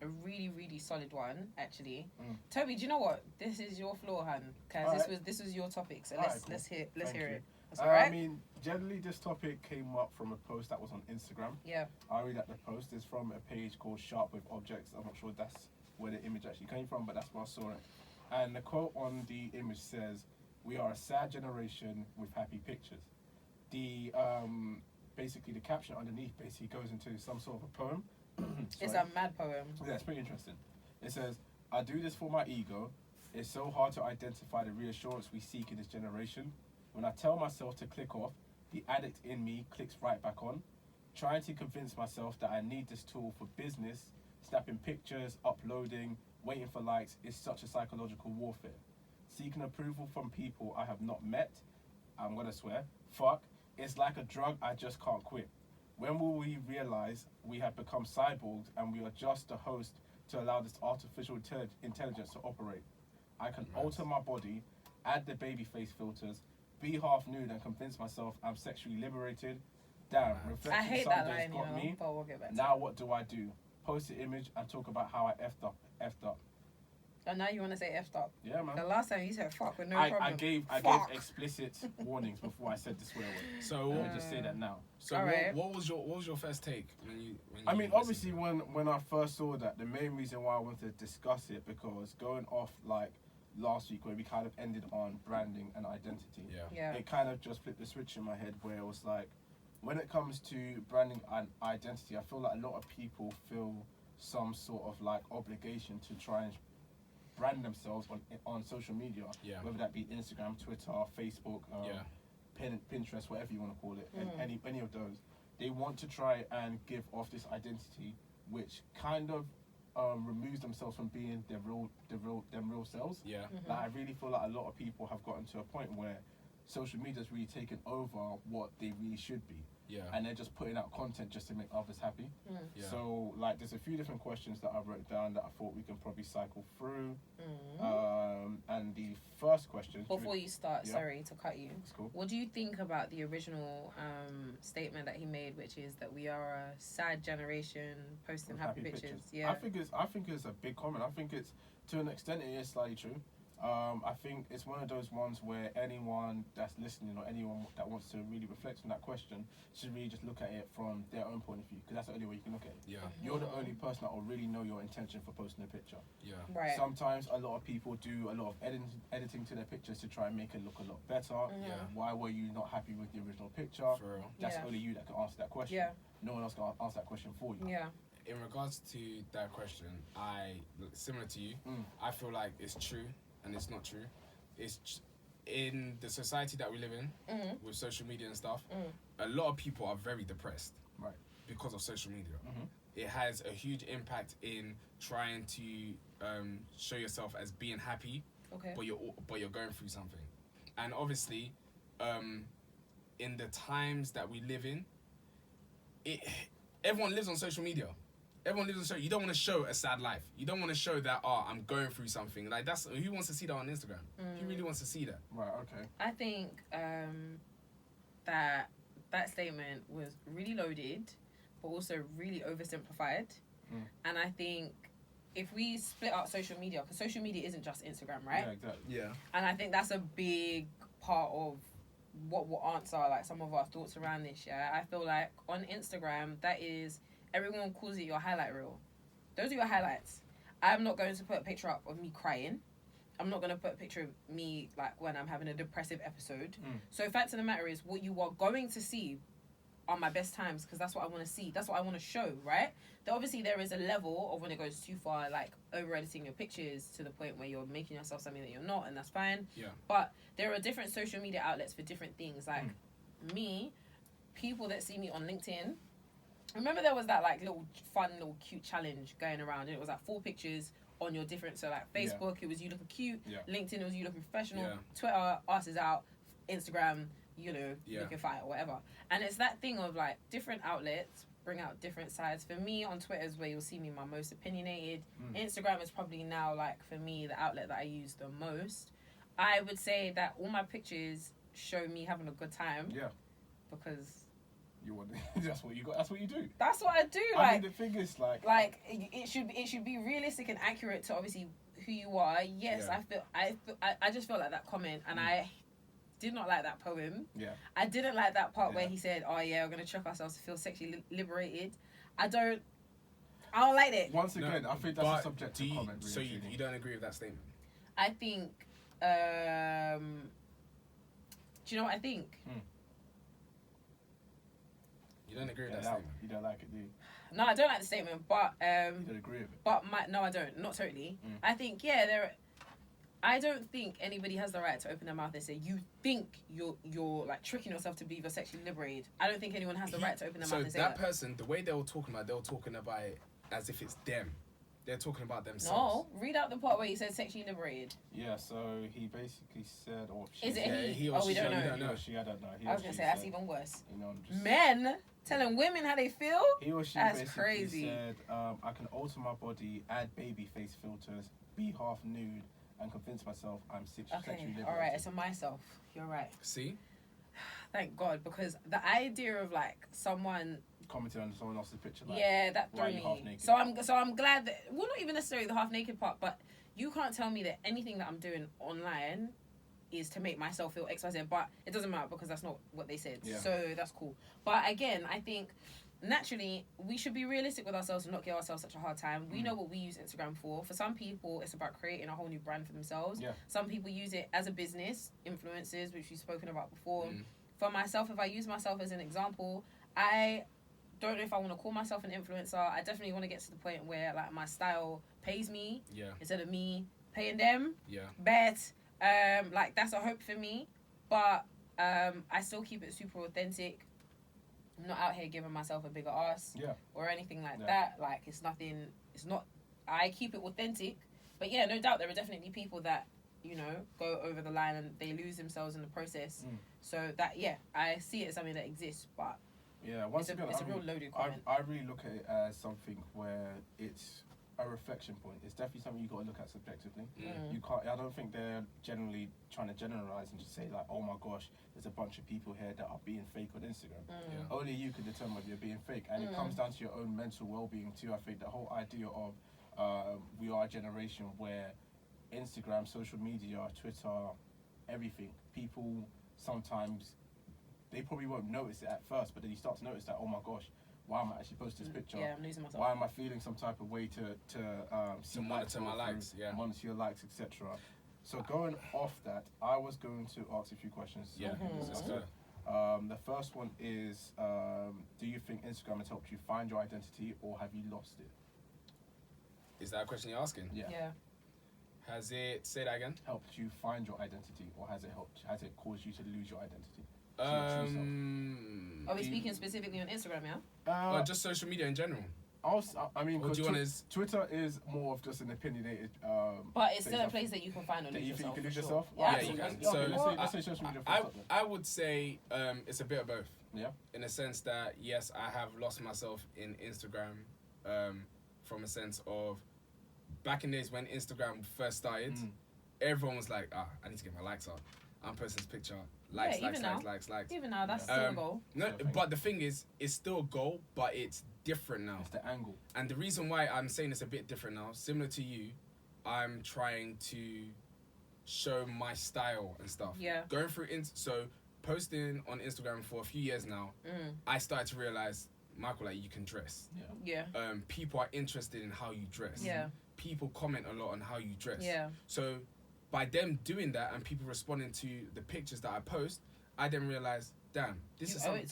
a really, really solid one, actually. Tobi, do you know what? This is your floor, hun, because this was your topic. So let's hear it. That's all right. I mean, generally, this topic came up from a post that was on Instagram. Yeah. I read that the post is from a page called Sharp with Objects. I'm not sure that's where the image actually came from, but that's where I saw it. And the quote on the image says, "We are a sad generation with happy pictures." The basically the caption underneath basically goes into some sort of a poem. It's a mad poem. Yeah, it's pretty interesting. It says, "I do this for my ego. It's so hard to identify the reassurance we seek in this generation. When I tell myself to click off, the addict in me clicks right back on. Trying to convince myself that I need this tool for business, snapping pictures, uploading, waiting for likes is such a psychological warfare. Seeking approval from people I have not met, I'm gonna swear, fuck, it's like a drug I just can't quit. When will we realize we have become cyborgs and we are just a host to allow this artificial intelligence to operate? I can alter my body, add the baby face filters, be half nude and convince myself I'm sexually liberated. Damn, reflection Sundays got me. We'll get back now what do I do? Post the image and talk about how I effed up. Oh, now you want to say effed up? Yeah, man. The last time you said fuck with no problem. I gave explicit warnings before I said the swear word. So let me just say that now. So what was your first take when you I mean, obviously when I first saw that, the main reason why I wanted to discuss it, because going off like last week where we kind of ended on branding and identity, it kind of just flipped the switch in my head where it was like, when it comes to branding and identity, I feel like a lot of people feel some sort of like obligation to try and brand themselves on social media, whether that be Instagram, Twitter, Facebook, Pinterest, whatever you want to call it, and any of those. They want to try and give off this identity, which kind of removes themselves from being their real selves. Yeah. Like, I really feel like a lot of people have gotten to a point where social media's really taken over what they really should be. Yeah. And they're just putting out content just to make others happy. Yeah. So, like, there's a few different questions that I wrote down that I thought we can probably cycle through. And the first question... Before you start, sorry to cut you. That's cool. What do you think about the original statement that he made, which is that we are a sad generation posting happy pictures? Yeah. I think it's a big comment. I think it's, to an extent, it is slightly true. I think it's one of those ones where anyone that's listening or anyone that wants to really reflect on that question should really just look at it from their own point of view, because that's the only way you can look at it. Yeah. You're the only person that will really know your intention for posting a picture. Yeah. Right. Sometimes a lot of people do a lot of editing to their pictures to try and make it look a lot better. Yeah. Why were you not happy with the original picture? For real. That's only you that can answer that question. Yeah. No one else can answer that question for you. Yeah. In regards to that question, similar to you, I feel like it's true and it's not true. It's in the society that we live in with social media and stuff. A lot of people are very depressed, right, because of social media. It has a huge impact in trying to show yourself as being happy, but you're going through something. And obviously, in the times that we live in, everyone lives on social media. Everyone lives on social. You don't want to show a sad life. You don't want to show that, I'm going through something. Like, that's, who wants to see that on Instagram? Who really wants to see that? Right, okay. I think that statement was really loaded, but also really oversimplified. And I think if we split up social media, because social media isn't just Instagram, right? Yeah, exactly. Yeah. And I think that's a big part of what will answer like some of our thoughts around this. Yeah, I feel like on Instagram, that is, everyone calls it your highlight reel. Those are your highlights. I'm not going to put a picture up of me crying. I'm not going to put a picture of me like when I'm having a depressive episode. So the fact of the matter is, what you are going to see are my best times, because that's what I want to see. That's what I want to show, right? Obviously, there is a level of when it goes too far, like over-editing your pictures to the point where you're making yourself something that you're not, and that's fine. Yeah. But there are different social media outlets for different things. Like me, people that see me on LinkedIn, remember there was that like little fun, little cute challenge going around, and it was like 4 pictures on your different, so like Facebook, it was you looking cute, LinkedIn, it was you looking professional, Twitter, arse is out, Instagram, you know, looking fire, whatever. And it's that thing of like different outlets bring out different sides. For me, on Twitter is where you'll see me my most opinionated. Instagram is probably now, like, for me, the outlet that I use the most. I would say that all my pictures show me having a good time. Yeah. Because You want that's what you got. That's what you do. That's what I do. I mean, the thing is, like it should be realistic and accurate to obviously who you are. Yes, yeah. I just felt like that comment, and I did not like that poem. Yeah. I didn't like that part where he said, "Oh yeah, we're gonna trick ourselves to feel sexually liberated." I don't like it. Once again, I think that's a subjective comment. Really, so you don't agree with that statement? I think. Do you know what I think? You don't agree with that statement? You don't like it, do you? No, I don't like the statement, but you don't agree with it. But no, I don't. Not totally. I think I don't think anybody has the right to open their mouth and say, you think you're like tricking yourself to believe you're sexually liberated. I don't think anyone has the right to open their mouth and say that. So that person, the way they were talking about it as if it's them. They're talking about themselves. No, read out the part where he said sexually liberated. Yeah, so he basically said, or she. Is it he? Oh, we don't know. I don't know. I was going to say, that's even worse. You know, Men telling women how they feel? He or she that's basically crazy. said, I can alter my body, add baby face filters, be half nude, and convince myself I'm sexually liberated. All right, it's a myself. You're right. See? Thank God, because the idea of like someone commenting on someone else's picture, like, that threw me. So I'm glad that, well, not even necessarily the half naked part, but you can't tell me that anything that I'm doing online is to make myself feel XYZ, but it doesn't matter because that's not what they said. Yeah. So that's cool. But again, I think naturally we should be realistic with ourselves and not give ourselves such a hard time. We know what we use Instagram for. For some people, it's about creating a whole new brand for themselves. Yeah. Some people use it as a business, influencers, which we've spoken about before. For myself, if I use myself as an example, I don't know if I want to call myself an influencer. I definitely want to get to the point where like my style pays me instead of me paying them. Yeah. But like that's a hope for me. But I still keep it super authentic. I'm not out here giving myself a bigger ass or anything like that. Like it's nothing. It's not. I keep it authentic. But yeah, no doubt there are definitely people that, you know, go over the line and they lose themselves in the process. So that I see it as something that exists, but once again, it's a real loaded comment. I really look at it as something where it's a reflection point. It's definitely something you got to look at subjectively. You can't. I don't think they're generally trying to generalize and just say like, oh my gosh, there's a bunch of people here that are being fake on Instagram. Only you can determine whether you're being fake, and it comes down to your own mental well-being too. I think the whole idea of we are a generation where Instagram, social media, Twitter, everything, people sometimes they probably won't notice it at first, but then you start to notice that, oh my gosh, why am I actually posting this picture? Yeah, I'm losing myself. Why am I feeling some type of way to monitor my likes, monitor your likes, etc. So going off that, I was going to ask a few questions. Yeah, let's go. The first one is, do you think Instagram has helped you find your identity, or have you lost it? Is that a question you're asking? Yeah. Has it, say that again? Helped you find your identity, or has it caused you to lose your identity? Are we speaking specifically on Instagram, yeah? Or just social media in general? I mean, Twitter is more of just an opinionated. But it's still a place that you can find or lose yourself. You think you can lose sure. yourself? Yeah, you can. So let's say social media. I would say it's a bit of both. Yeah. In a sense that yes, I have lost myself in Instagram, from a sense of back in days when Instagram first started, everyone was like, I need to get my likes up. I'm posting this picture. Likes. Even now, that's still a goal. No, but the thing is, it's still a goal, but it's different now. It's the angle. And the reason why I'm saying it's a bit different now, similar to you, I'm trying to show my style and stuff. Yeah. Going through, so posting on Instagram for a few years now, I started to realize, Michael, like, you can dress. Yeah. People are interested in how you dress. Yeah. People comment a lot on how you dress. Yeah. So by them doing that and people responding to the pictures that I post, I then realize, damn, this is something.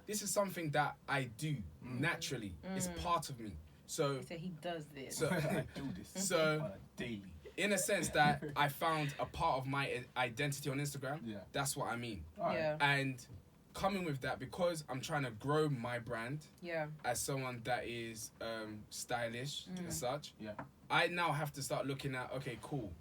This is something that I do naturally. It's part of me. So he does this. So I do this. So daily. In a sense that I found a part of my identity on Instagram. Yeah. That's what I mean. Yeah. And coming with that, because I'm trying to grow my brand. Yeah. As someone that is stylish and such. Yeah. I now have to start looking at, okay, cool.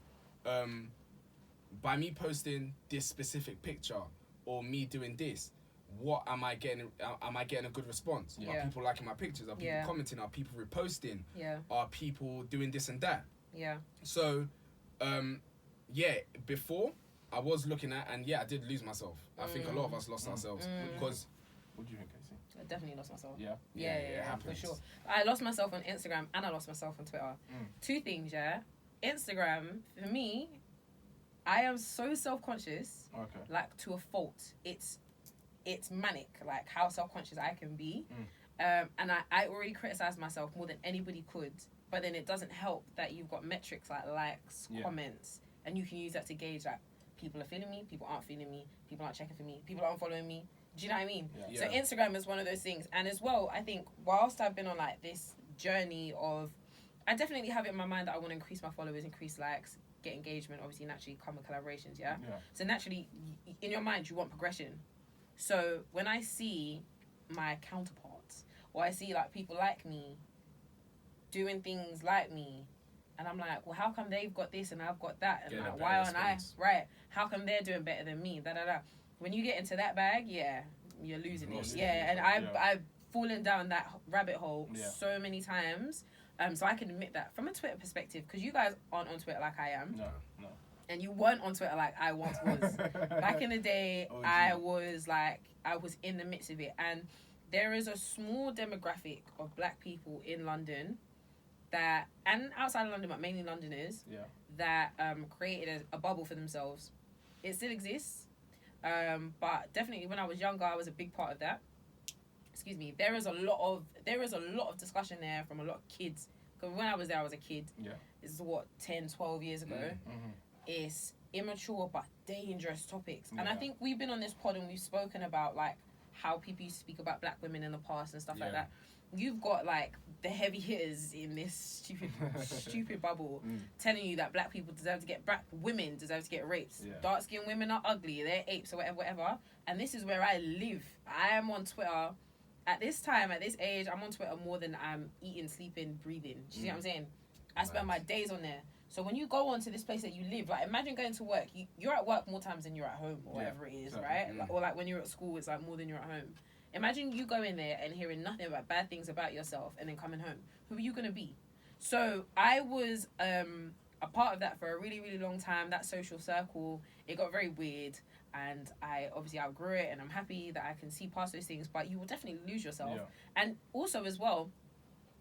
By me posting this specific picture or me doing this, what am I getting? Am I getting a good response? Yeah. Are people liking my pictures? Are people commenting? Are people reposting? Yeah. Are people doing this and that? Yeah. So, before I was looking at, and I did lose myself. I think a lot of us lost ourselves because What do you think, Kesi? I definitely lost myself. Yeah, for sure. I lost myself on Instagram and I lost myself on Twitter. Two things, yeah. Instagram, for me, I am so self-conscious, like to a fault. It's manic, like how self-conscious I can be. And I already criticize myself more than anybody could. But then it doesn't help that you've got metrics like likes, comments, and you can use that to gauge like people are feeling me, people aren't feeling me, people aren't checking for me, people aren't following me. Do you know what I mean? So Instagram is one of those things. And as well, I think whilst I've been on like this journey of, I definitely have it in my mind that I want to increase my followers, increase likes, get engagement, obviously naturally come with collaborations, So naturally, in your mind, you want progression. So when I see my counterparts, or I see like people like me doing things like me, and I'm like, well, how come they've got this and I've got that, and like, why aren't I right? How come they're doing better than me? When you get into that bag, you're losing it. And I've fallen down that rabbit hole so many times. So I can admit that from a Twitter perspective, because you guys aren't on Twitter like I am. No. And you weren't on Twitter like I once was. Back in the day, I was in the midst of it. And there is a small demographic of black people in London that, and outside of London, but mainly Londoners, that created a bubble for themselves. It still exists. But definitely when I was younger, I was a big part of that. Excuse me. There is a lot of discussion there from a lot of kids. Because when I was there, I was a kid. Yeah. This is 10, 12 years ago. It's immature but dangerous topics. And I think we've been on this pod and we've spoken about like how people used to speak about black women in the past and stuff like that. You've got like the heavy hitters in this stupid bubble telling you that black people deserve to get, black women deserve to get raped. Dark skinned women are ugly, they're apes or whatever. And this is where I live. I am on Twitter at this time, at this age. I'm on Twitter more than I'm eating, sleeping, breathing. Do you see what I'm saying? I spend my days on there. So when you go onto this place that you live, like imagine going to work. You're at work more times than you're at home or whatever it is, right? Or like when you're at school, it's like more than you're at home. Imagine you go in there and hearing nothing about bad things about yourself and then coming home. Who are you going to be? So I was a part of that for a really, really long time. That social circle, it got very weird. And I obviously outgrew it, and I'm happy that I can see past those things. But you will definitely lose yourself. And also as well,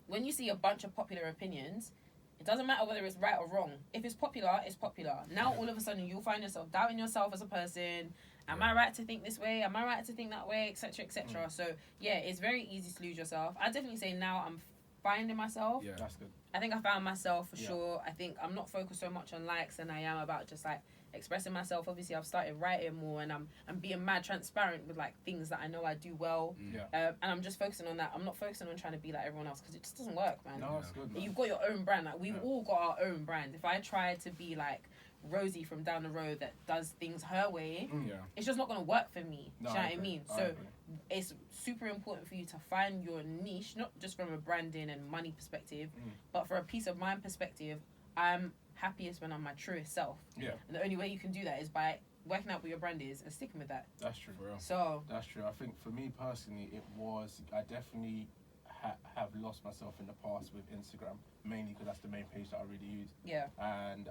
when you see a bunch of popular opinions, it doesn't matter whether it's right or wrong. If it's popular, it's popular. Now all of a sudden you'll find yourself doubting yourself as a person. Am I right to think this way? Am I right to think that way? Etc. Etc. So it's very easy to lose yourself. I definitely say now I'm finding myself. Yeah, that's good. I think I found myself for sure. I think I'm not focused so much on likes than I am about just like expressing myself. Obviously I've started writing more, and I'm being mad transparent with like things that I know I do well. And I'm just focusing on that. I'm not focusing on trying to be like everyone else, because it just doesn't work, man. No, it's good, man. You've got your own brand. Like we've all got our own brand. If I try to be like Rosie from down the road that does things her way, it's just not going to work for me. Do you know what I mean? So it's super important for you to find your niche, not just from a branding and money perspective, but for a peace of mind perspective. I'm happiest when I'm my truest self. And the only way you can do that is by working out what your brand is and sticking with that. That's true. So that's true. I think for me personally, I definitely have lost myself in the past with Instagram, mainly because that's the main page that I really use. And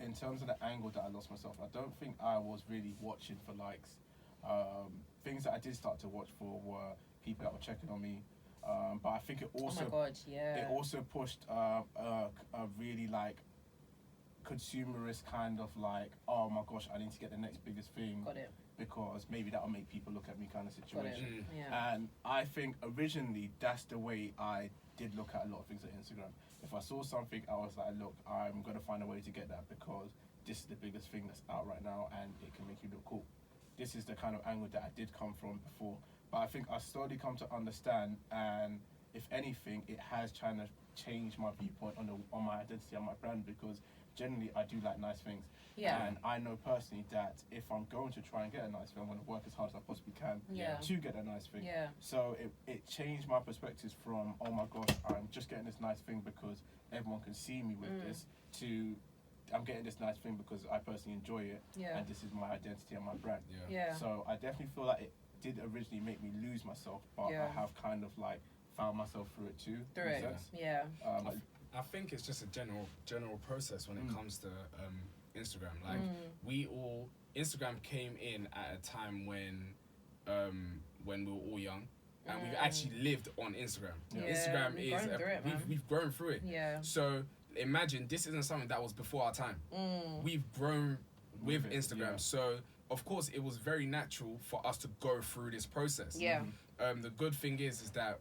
in terms of the angle that I lost myself, I don't think I was really watching for likes. Things that I did start to watch for were people that were checking on me. But I think it also it also pushed a really like consumerist kind of like, oh my gosh, I need to get the next biggest thing. Got it. Because maybe that'll make people look at me kind of situation. And I think originally that's the way I did look at a lot of things on Instagram. If I saw something, I was like, look, I'm going to find a way to get that because this is the biggest thing that's out right now and it can make you look cool. This is the kind of angle that I did come from before. But I think I slowly come to understand, and if anything, it has kind of changed my viewpoint on my identity and my brand, because generally I do like nice things. And I know personally that if I'm going to try and get a nice thing, I'm going to work as hard as I possibly can to get a nice thing. So it changed my perspectives from, oh my gosh, I'm just getting this nice thing because everyone can see me with this, to I'm getting this nice thing because I personally enjoy it and this is my identity and my brand. So I definitely feel like it did originally make me lose myself, but I have kind of like found myself through it too. I think it's just a general process when it comes to Instagram. Like Instagram came in at a time when when we were all young. And we've actually lived on Instagram. Yeah, Instagram we've grown through it. Yeah. So imagine this isn't something that was before our time. We've grown with Instagram. Yeah. So of course it was very natural for us to go through this process. Yeah. The good thing is that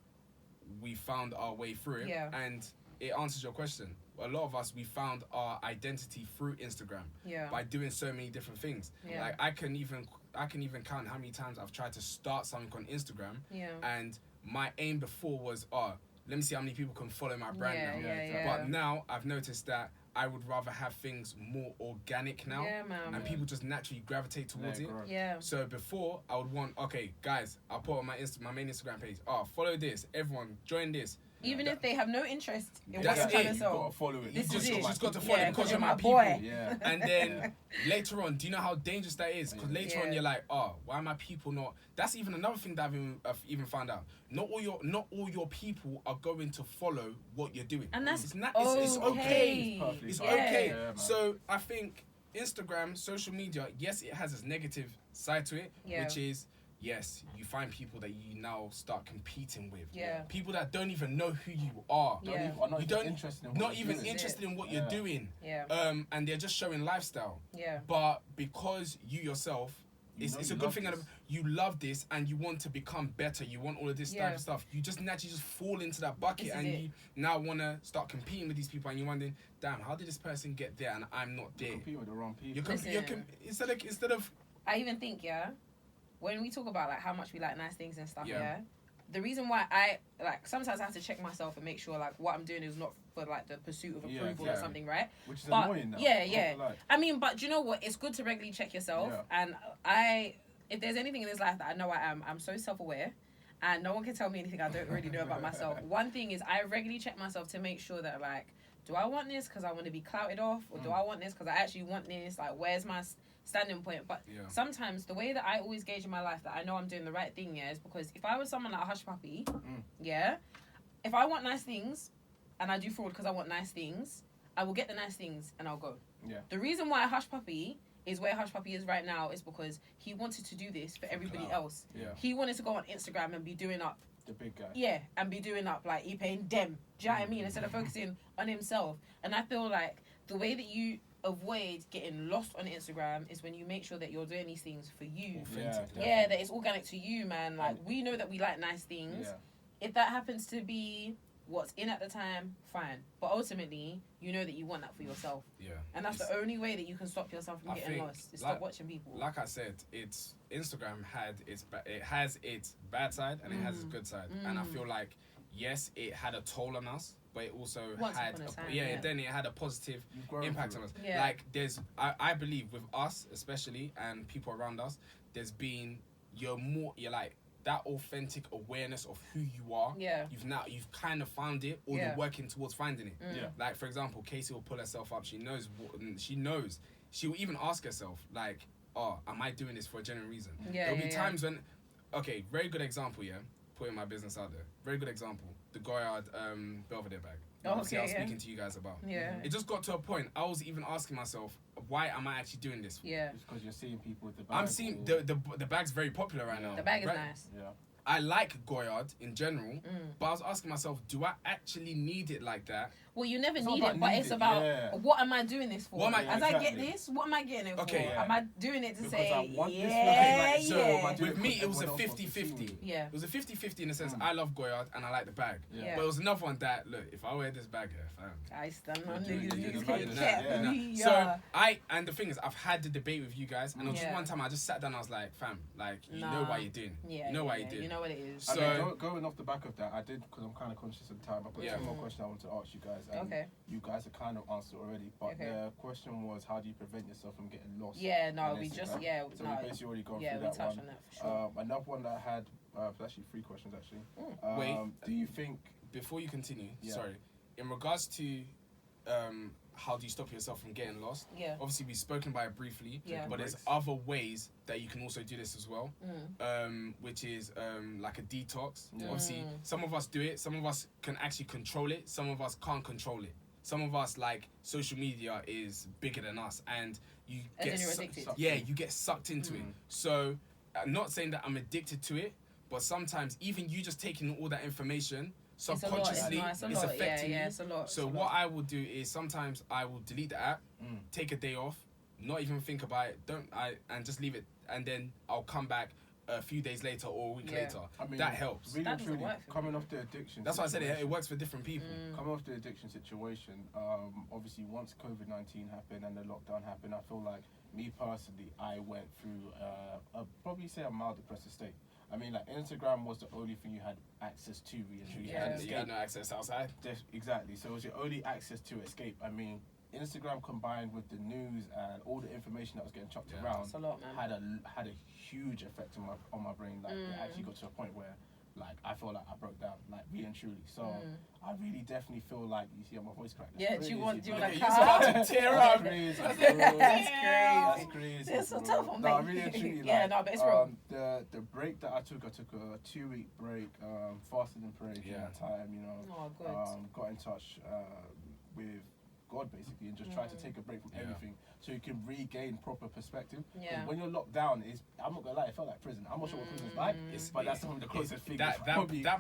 we found our way through it. Yeah. And it answers your question. A lot of us, we found our identity through Instagram. Yeah. By doing so many different things. Yeah. Like I can even count how many times I've tried to start something on Instagram. Yeah. And my aim before was, let me see how many people can follow my brand now. Yeah. But now I've noticed that I would rather have things more organic now. Yeah, man. And people just naturally gravitate towards it. Yeah. So before I would want, okay, guys, I'll put on my main Instagram page. Follow this. Everyone join this. Even if they have no interest in what That's you're trying to You've sell. got to follow it. You just got to follow it because you're my people. boy. Yeah. And then later on, do you know how dangerous that is? Because later on, you're like, why are my people not? That's even another thing that I've even found out. Not all your people are going to follow what you're doing. And that's it's okay. It's okay. Yeah, So I think Instagram, social media, yes, it has its negative side to it, which is, yes, you find people that you now start competing with. Yeah. People that don't even know who you are. Yeah. Not even interested in what you're doing. Yeah. And they're just showing lifestyle. Yeah. But because you yourself, it's a good thing that you love this and you want to become better. You want all of this type of stuff. You just naturally just fall into that bucket you now want to start competing with these people and you're wondering, damn, how did this person get there and I'm not there? You compete with the wrong people. Instead of. I even think, when we talk about like how much we like nice things and stuff, the reason why I sometimes I have to check myself and make sure like what I'm doing is not for like the pursuit of approval or something, right? Which is annoying now. Yeah. I mean, but do you know what? It's good to regularly check yourself. And if there's anything in this life that I know I'm so self-aware, and no one can tell me anything I don't already know about myself. One thing is I regularly check myself to make sure that like, do I want this because I want to be clouted off, or do I want this because I actually want this? Like, where's my standing point? But sometimes the way that I always gauge in my life that I know I'm doing the right thing is because if I was someone like a hush puppy, if I want nice things and I do fraud because I want nice things, I will get the nice things and I'll go. The reason why Hush Puppy is where Hush Puppy is right now is because he wanted to do this for everybody else. He wanted to go on Instagram and be doing up the big guy. Yeah, and be doing up like he paying them. Do you know what I mean? Instead of focusing on himself. And I feel like the way that you avoid getting lost on Instagram is when you make sure that you're doing these things for you. That it's organic to you, man. Like we know that we like nice things. If that happens to be what's in at the time, fine. But ultimately, you know that you want that for yourself. And that's the only way that you can stop yourself from getting lost. Is stop watching people. Like I said, Instagram has its bad side and it has its good side. And I feel like yes, it had a toll on us, but it also then it had a positive impact on us. Like I believe with us especially and people around us, there's been you're like that authentic awareness of who you are. You've kind of found it, or you're working towards finding it. Like for example, Kesi will pull herself up. She knows. She will even ask herself like, am I doing this for a genuine reason? There'll be times when, very good example. Putting my business out there. Very good example. The Goyard Belvedere bag. I was speaking to you guys about. It just got to a point. I was even asking myself, why am I actually doing this? It's because you're seeing people with the bag. I'm seeing the bag's very popular right now. The bag is nice. I like Goyard in general, but I was asking myself, do I actually need it like that? Well, you never need it, but it's about what am I doing this for? As I get this, what am I getting it for? Am I doing it to say, with me, it was a 50-50. It was a 50-50 in the sense I love Goyard and I like the bag. But it was another one that, look, if I wear this bag here, fam. I stand on niggas. And the thing is, I've had the debate with you guys, and there was just one time I just sat down and I was like, fam, like, you know why you're doing it. You know why you're doing it. You know what it is. So, I mean, going off the back of that, I did, because I'm kind of conscious of time, I got two more questions I want to ask you guys. You guys have kind of answered already, but the question was, how do you prevent yourself from getting lost? We basically already gone through that touched on that for sure. Another one that I had, actually 3 questions actually. Do you think... Before you continue, sorry, in regards to how do you stop yourself from getting lost? Obviously, we've spoken about it briefly, but there's other ways that you can also do this as well, which is like a detox. Obviously, some of us do it. Some of us can actually control it. Some of us can't control it. Some of us, like, social media is bigger than us, and you get sucked into it. So, I'm not saying that I'm addicted to it, but sometimes even you just taking all that information subconsciously it's affecting you. It's a lot. So what I will do is sometimes I will delete the app, take a day off, not even think about it, and just leave it, and then I'll come back a few days later or a week later. I mean, that helps. Really and truly, coming off the addiction. That's why I said it works for different people. Coming off the addiction situation, obviously once COVID-19 happened and the lockdown happened, I feel like me personally, I went through probably say a mild depressive state. I mean, like Instagram was the only thing you had access to. You had no access outside. Exactly. So it was your only access to escape. I mean, Instagram combined with the news and all the information that was getting chucked around had a huge effect on my brain. Like it actually got to a point where like I feel like I broke down, like really and truly. So I really definitely feel like you see my voice crack. Yeah, do you want to about to tear up? That's crazy. It's so tough on me. No, really and truly. But it's real. The break that I took a 2-week break, fasted and prayed in that time. You know, got in touch with God basically and just try to take a break from everything so you can regain proper perspective. Yeah. When you're locked down, I'm not gonna lie, it felt like prison. I'm not sure what prison's like, but that's some of the closest thing. That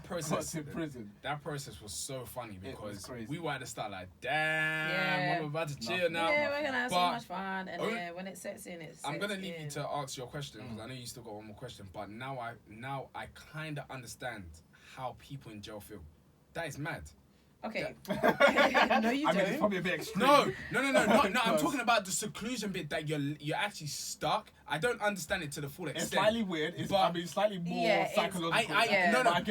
process in prison. That process was so funny because we were at the start like, damn, I'm about to chill now. Yeah, we're gonna have so much fun, and then when it sets in, I'm gonna leave you to ask your question because I know you still got one more question. But now I kind of understand how people in jail feel. That is mad. Okay. No, you don't. I mean, it's probably a bit extreme. No. I'm talking about the seclusion bit that you're actually stuck. I don't understand it to the full extent. It's slightly weird. Slightly more psychological.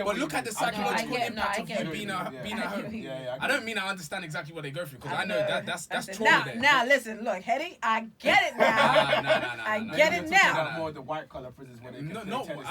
But look at the psychological impact of you being at home. Yeah, I don't mean I understand exactly what they go through because I know that's trauma there. Now, listen, look, Hetty, I get it now. I get it now. More the white collar prisons where they do you know what?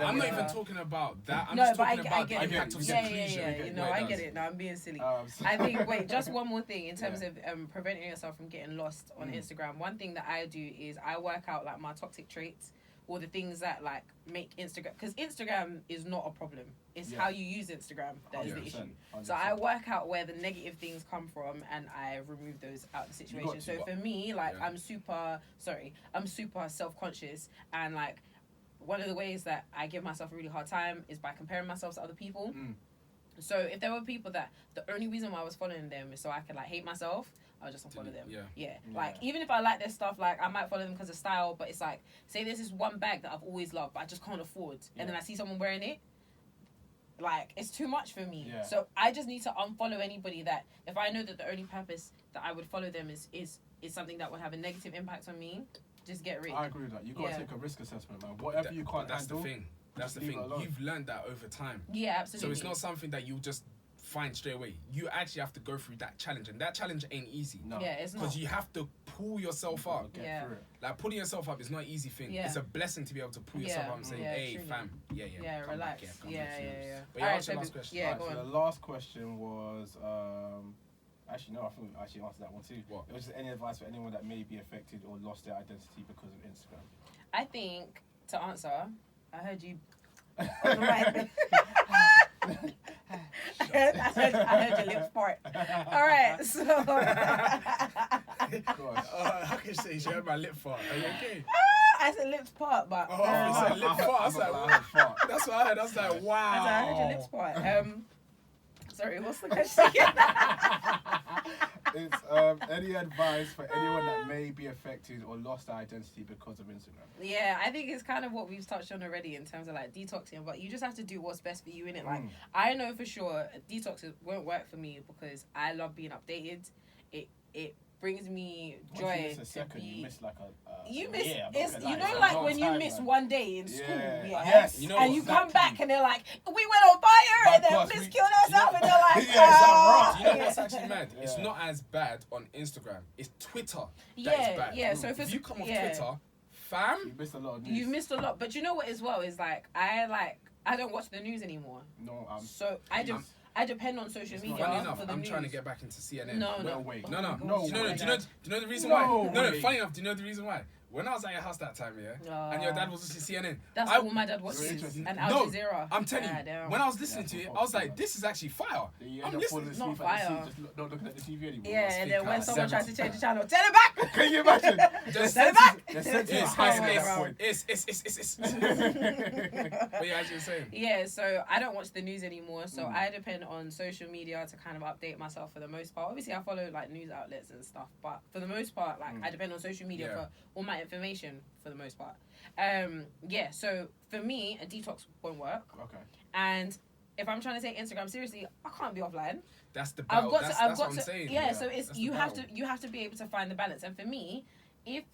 I'm not even talking about that. I'm just talking about the impact of seclusion. I get it. No, I'm being silly. I think, just one more thing in terms of preventing yourself from getting lost on Instagram. One thing that I do is I work out like my toxic traits or the things that like make Instagram, because Instagram is not a problem. It's how you use Instagram that is the issue. 100%. So I work out where the negative things come from and I remove those out of the situation. So for me, like I'm super self-conscious, and like one of the ways that I give myself a really hard time is by comparing myself to other people. So if there were people that the only reason why I was following them is so I could like hate myself, I'll just unfollow them. Like even if I like their stuff, like I might follow them because of style, but it's like, say there's this one bag that I've always loved but I just can't afford, and then I see someone wearing it, like it's too much for me. So I just need to unfollow anybody that if I know that the only purpose that I would follow them is something that would have a negative impact on me, just get rid. I agree with that. You gotta take a risk assessment, man. Whatever you can't handle. That's the thing. You've learned that over time. Yeah, absolutely. So it's not something that you'll just find straight away. You actually have to go through that challenge, and that challenge ain't easy. No. Yeah, it's not. Because you have to pull yourself up. Yeah. Like pulling yourself up is not an easy thing. Yeah. It's a blessing to be able to pull yourself up and say, "Hey, truly. Fam, yeah, relax. Yeah. But yeah, what's your last question? Yeah, go on. So the last question was, actually no, I think I actually answered that one too. What? It was just any advice for anyone that may be affected or lost their identity because of Instagram. I think to answer, I heard you. On the mic. I heard your lips part. All right, so. How can you say she heard my lip fart? Are you okay? I said lips part, but. I said lip fart. I was like, that's what I heard. I was like, wow. I heard your lips part. Sorry, what's the question? It's any advice for anyone that may be affected or lost their identity because of Instagram? Yeah, I think it's kind of what we've touched on already in terms of like detoxing, but you just have to do what's best for you, innit? Like, I know for sure detox won't work for me because I love being updated. It brings me joy. Once you miss a second, you miss like like when you miss one day in school, yes, and you come back and they're like, we went on fire, and then Miss killed herself, and they're like, you know what's actually mad? It's not as bad on Instagram. It's Twitter that is bad. Yeah. So if you come off Twitter, fam, you missed a lot of news. You missed a lot, but you know what as well is like I don't watch the news anymore. No, I depend on social media. Funny enough, I'm news. trying to get back into CNN. No. Do you know the reason why? No, funny enough, do you know the reason why? when I was at your house that time, and your dad was listening to CNN. That's all my dad watches. And Al Jazeera. I'm telling you, when I was listening to it, I was like, this is actually fire. I'm listening. Not fire. Just not looking at the TV anymore. Yeah, and then when someone tries to change the channel, tell it back! Can you imagine? Just tell it back! It's. But yeah, as you were saying. Yeah, so I don't watch the news anymore, so I depend on social media to kind of update myself for the most part. Obviously, I follow like news outlets and stuff, but for the most part, like I depend on social media for all my information for the most part. So for me, a detox won't work. Okay. And if I'm trying to take Instagram seriously, I can't be offline. That's the battle. That's what I'm saying. Yeah, so it's you have to be able to find the balance. And for me, if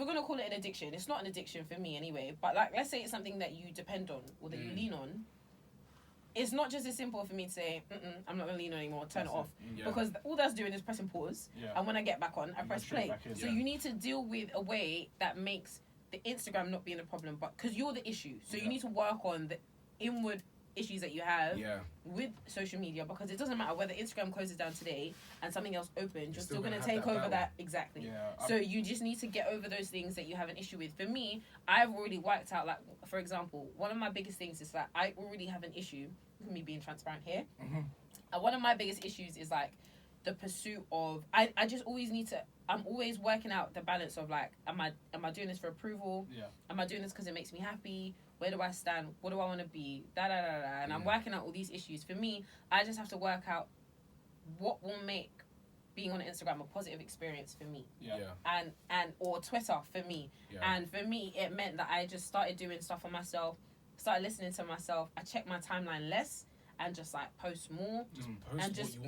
we're gonna call it an addiction, it's not an addiction for me anyway. But like, let's say it's something that you depend on or that you lean on. It's not just as simple for me to say, I'm not gonna lean on anymore, turn it off, because all that's doing is pressing pause. And when I get back on, I press play. So you need to deal with a way that makes the Instagram not being a problem, but because you're the issue. So you need to work on the inward issues that you have with social media, because it doesn't matter whether Instagram closes down today and something else opens, you're still going to take over that. Exactly. So you just need to get over those things that you have an issue with. For me, I've already worked out, like, for example, one of my biggest things is that I already have an issue with me being transparent here. And one of my biggest issues is like the pursuit of, I just always need to, I'm always working out the balance of like, am I doing this for approval? Am I doing this because it makes me happy? Where do I stand? What do I want to be? And I'm working out all these issues. For me, I just have to work out what will make being on Instagram a positive experience for me. And or Twitter for me. And for me, it meant that I just started doing stuff for myself, started listening to myself. I checked my timeline less and just like post more. Just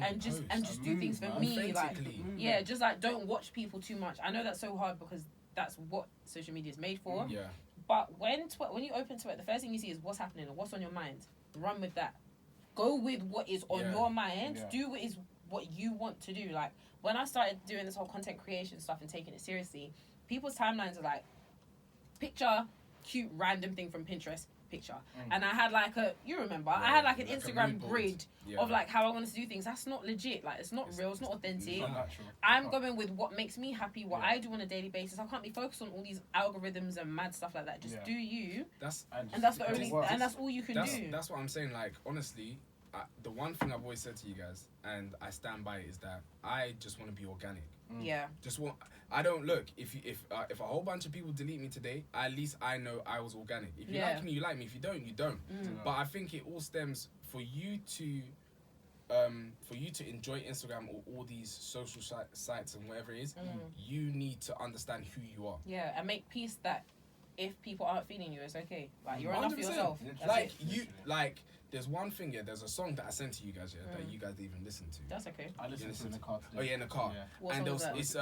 do things for me. Like just like don't watch people too much. I know that's so hard because that's what social media is made for. But when you open Twitter, the first thing you see is what's happening or what's on your mind. Run with that. Go with what is on your mind. Do what you want to do. Like, when I started doing this whole content creation stuff and taking it seriously, people's timelines are like, picture, cute, random thing from Pinterest, picture. And I had like I had like an Instagram grid of like how I wanted to do things. That's not legit. Like, it's not real. It's not authentic. I'm going with what makes me happy, what I do on a daily basis. I can't be focused on all these algorithms and mad stuff like that. Just do you. That's the only, and that's all you can do. That's what I'm saying. Like, honestly, the one thing I've always said to you guys, and I stand by it, is that I just want to be organic. I don't look. If a whole bunch of people delete me today, at least I know I was organic. If you like me, you like me. If you don't, you don't. But I think it all stems for you to enjoy Instagram or all these social sites and whatever it is. You need to understand who you are. Yeah, and make peace that if people aren't feeling you, it's okay. Like, you're enough for yourself. There's one thing, there's a song that I sent to you guys, that you guys didn't even listen to. That's okay. I listened to it in the car today. Oh, yeah, in the car. What song was that? It's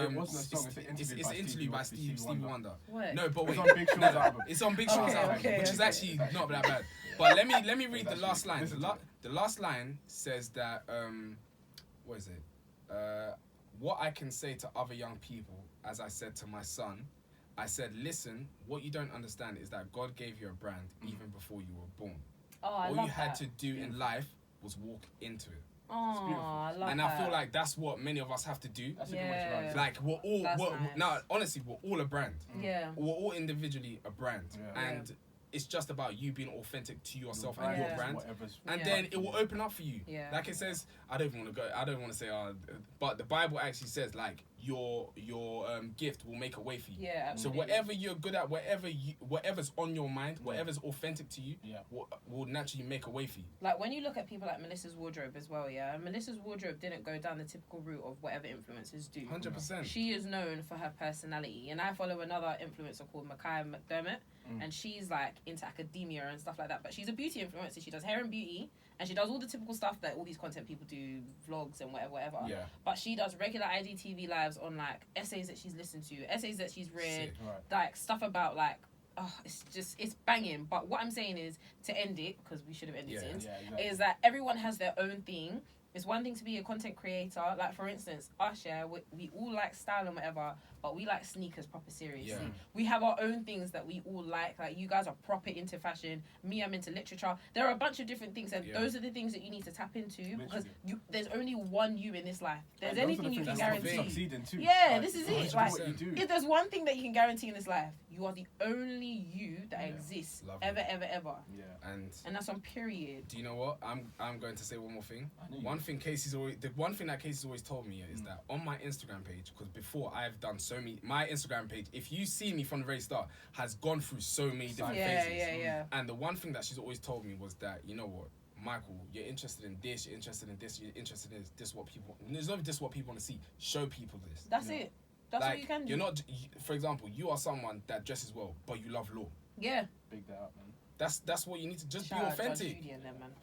an interlude by Stevie Wonder. What? No, but wait. It's on Big Sean's album. It's on Big Sean's album, which is actually not that bad. But let me read the last line. The last line says that, what is it? What I can say to other young people, as I said to my son, I said, listen, what you don't understand is that God gave you a brand even before you were born. All you had to do in life was walk into it. Oh, I love and that. I feel like that's what many of us have to do. That's a good way to run. Like, honestly, we're all a brand. We're all individually a brand. And it's just about you being authentic to yourself and your brand. And then it will open up for you. Like it says, I don't want to say, but the Bible actually says, like, your gift will make a way for you. So whatever you're good at, whatever's on your mind, whatever's authentic to you, will naturally make a way for you. Like, when you look at people like Melissa's wardrobe as well, Melissa's wardrobe didn't go down the typical route of whatever influencers do. 100%. She is known for her personality, and I follow another influencer called Makai McDermott, and she's like into academia and stuff like that. But she's a beauty influencer. She does hair and beauty, and she does all the typical stuff that all these content people do, vlogs and whatever. But she does regular IGTV lives on like essays that she's listened to, essays that she's read, like stuff about like, it's banging. But what I'm saying is, to end it, because we should have ended it, is that everyone has their own thing. it's one thing to be a content creator. Like, for instance, us, yeah, we all like style and whatever, but we like sneakers proper seriously. Yeah. We have our own things that we all like. Like, you guys are proper into fashion. Me, I'm into literature. There are a bunch of different things, and those are the things that you need to tap into, because there's only one you in this life. There's anything you can guarantee. Yeah, this is it. Like, if there's one thing that you can guarantee in this life, you are the only you that exists ever. Yeah. And that's on period. Do you know what? I'm going to say one more thing. The one thing that Kesi's always told me is that on my Instagram page, because before I've done my Instagram page, if you see me from the very start, has gone through so many different phases. Yeah. And the one thing that she's always told me was that, you know what, Michael, you're interested in this, you're interested in this, you're interested in this, what people, it's not just what people want to see. Show people this. That's it. That's what you can do. You're not, for example, you are someone that dresses well, but you love law. Yeah. Big that up, man. That's what you need to just Shout be authentic.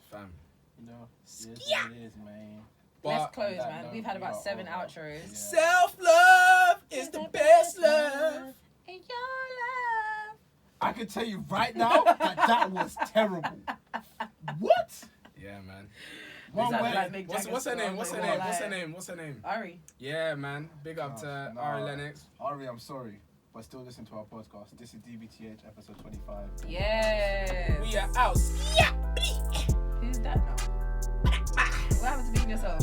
Fam. You know, it is, man. Let's close, man. We've had about 7 outros. Yeah. Self-love is the best love. And your love. I can tell you right now that was terrible. What? Yeah, man. What's her name? Ari. Yeah, man. Big up to Ari Lennox. Ari, I'm sorry, but still listen to our podcast. This is DBTH episode 25. Yes. We are out. Who's that now? What happened to being yourself?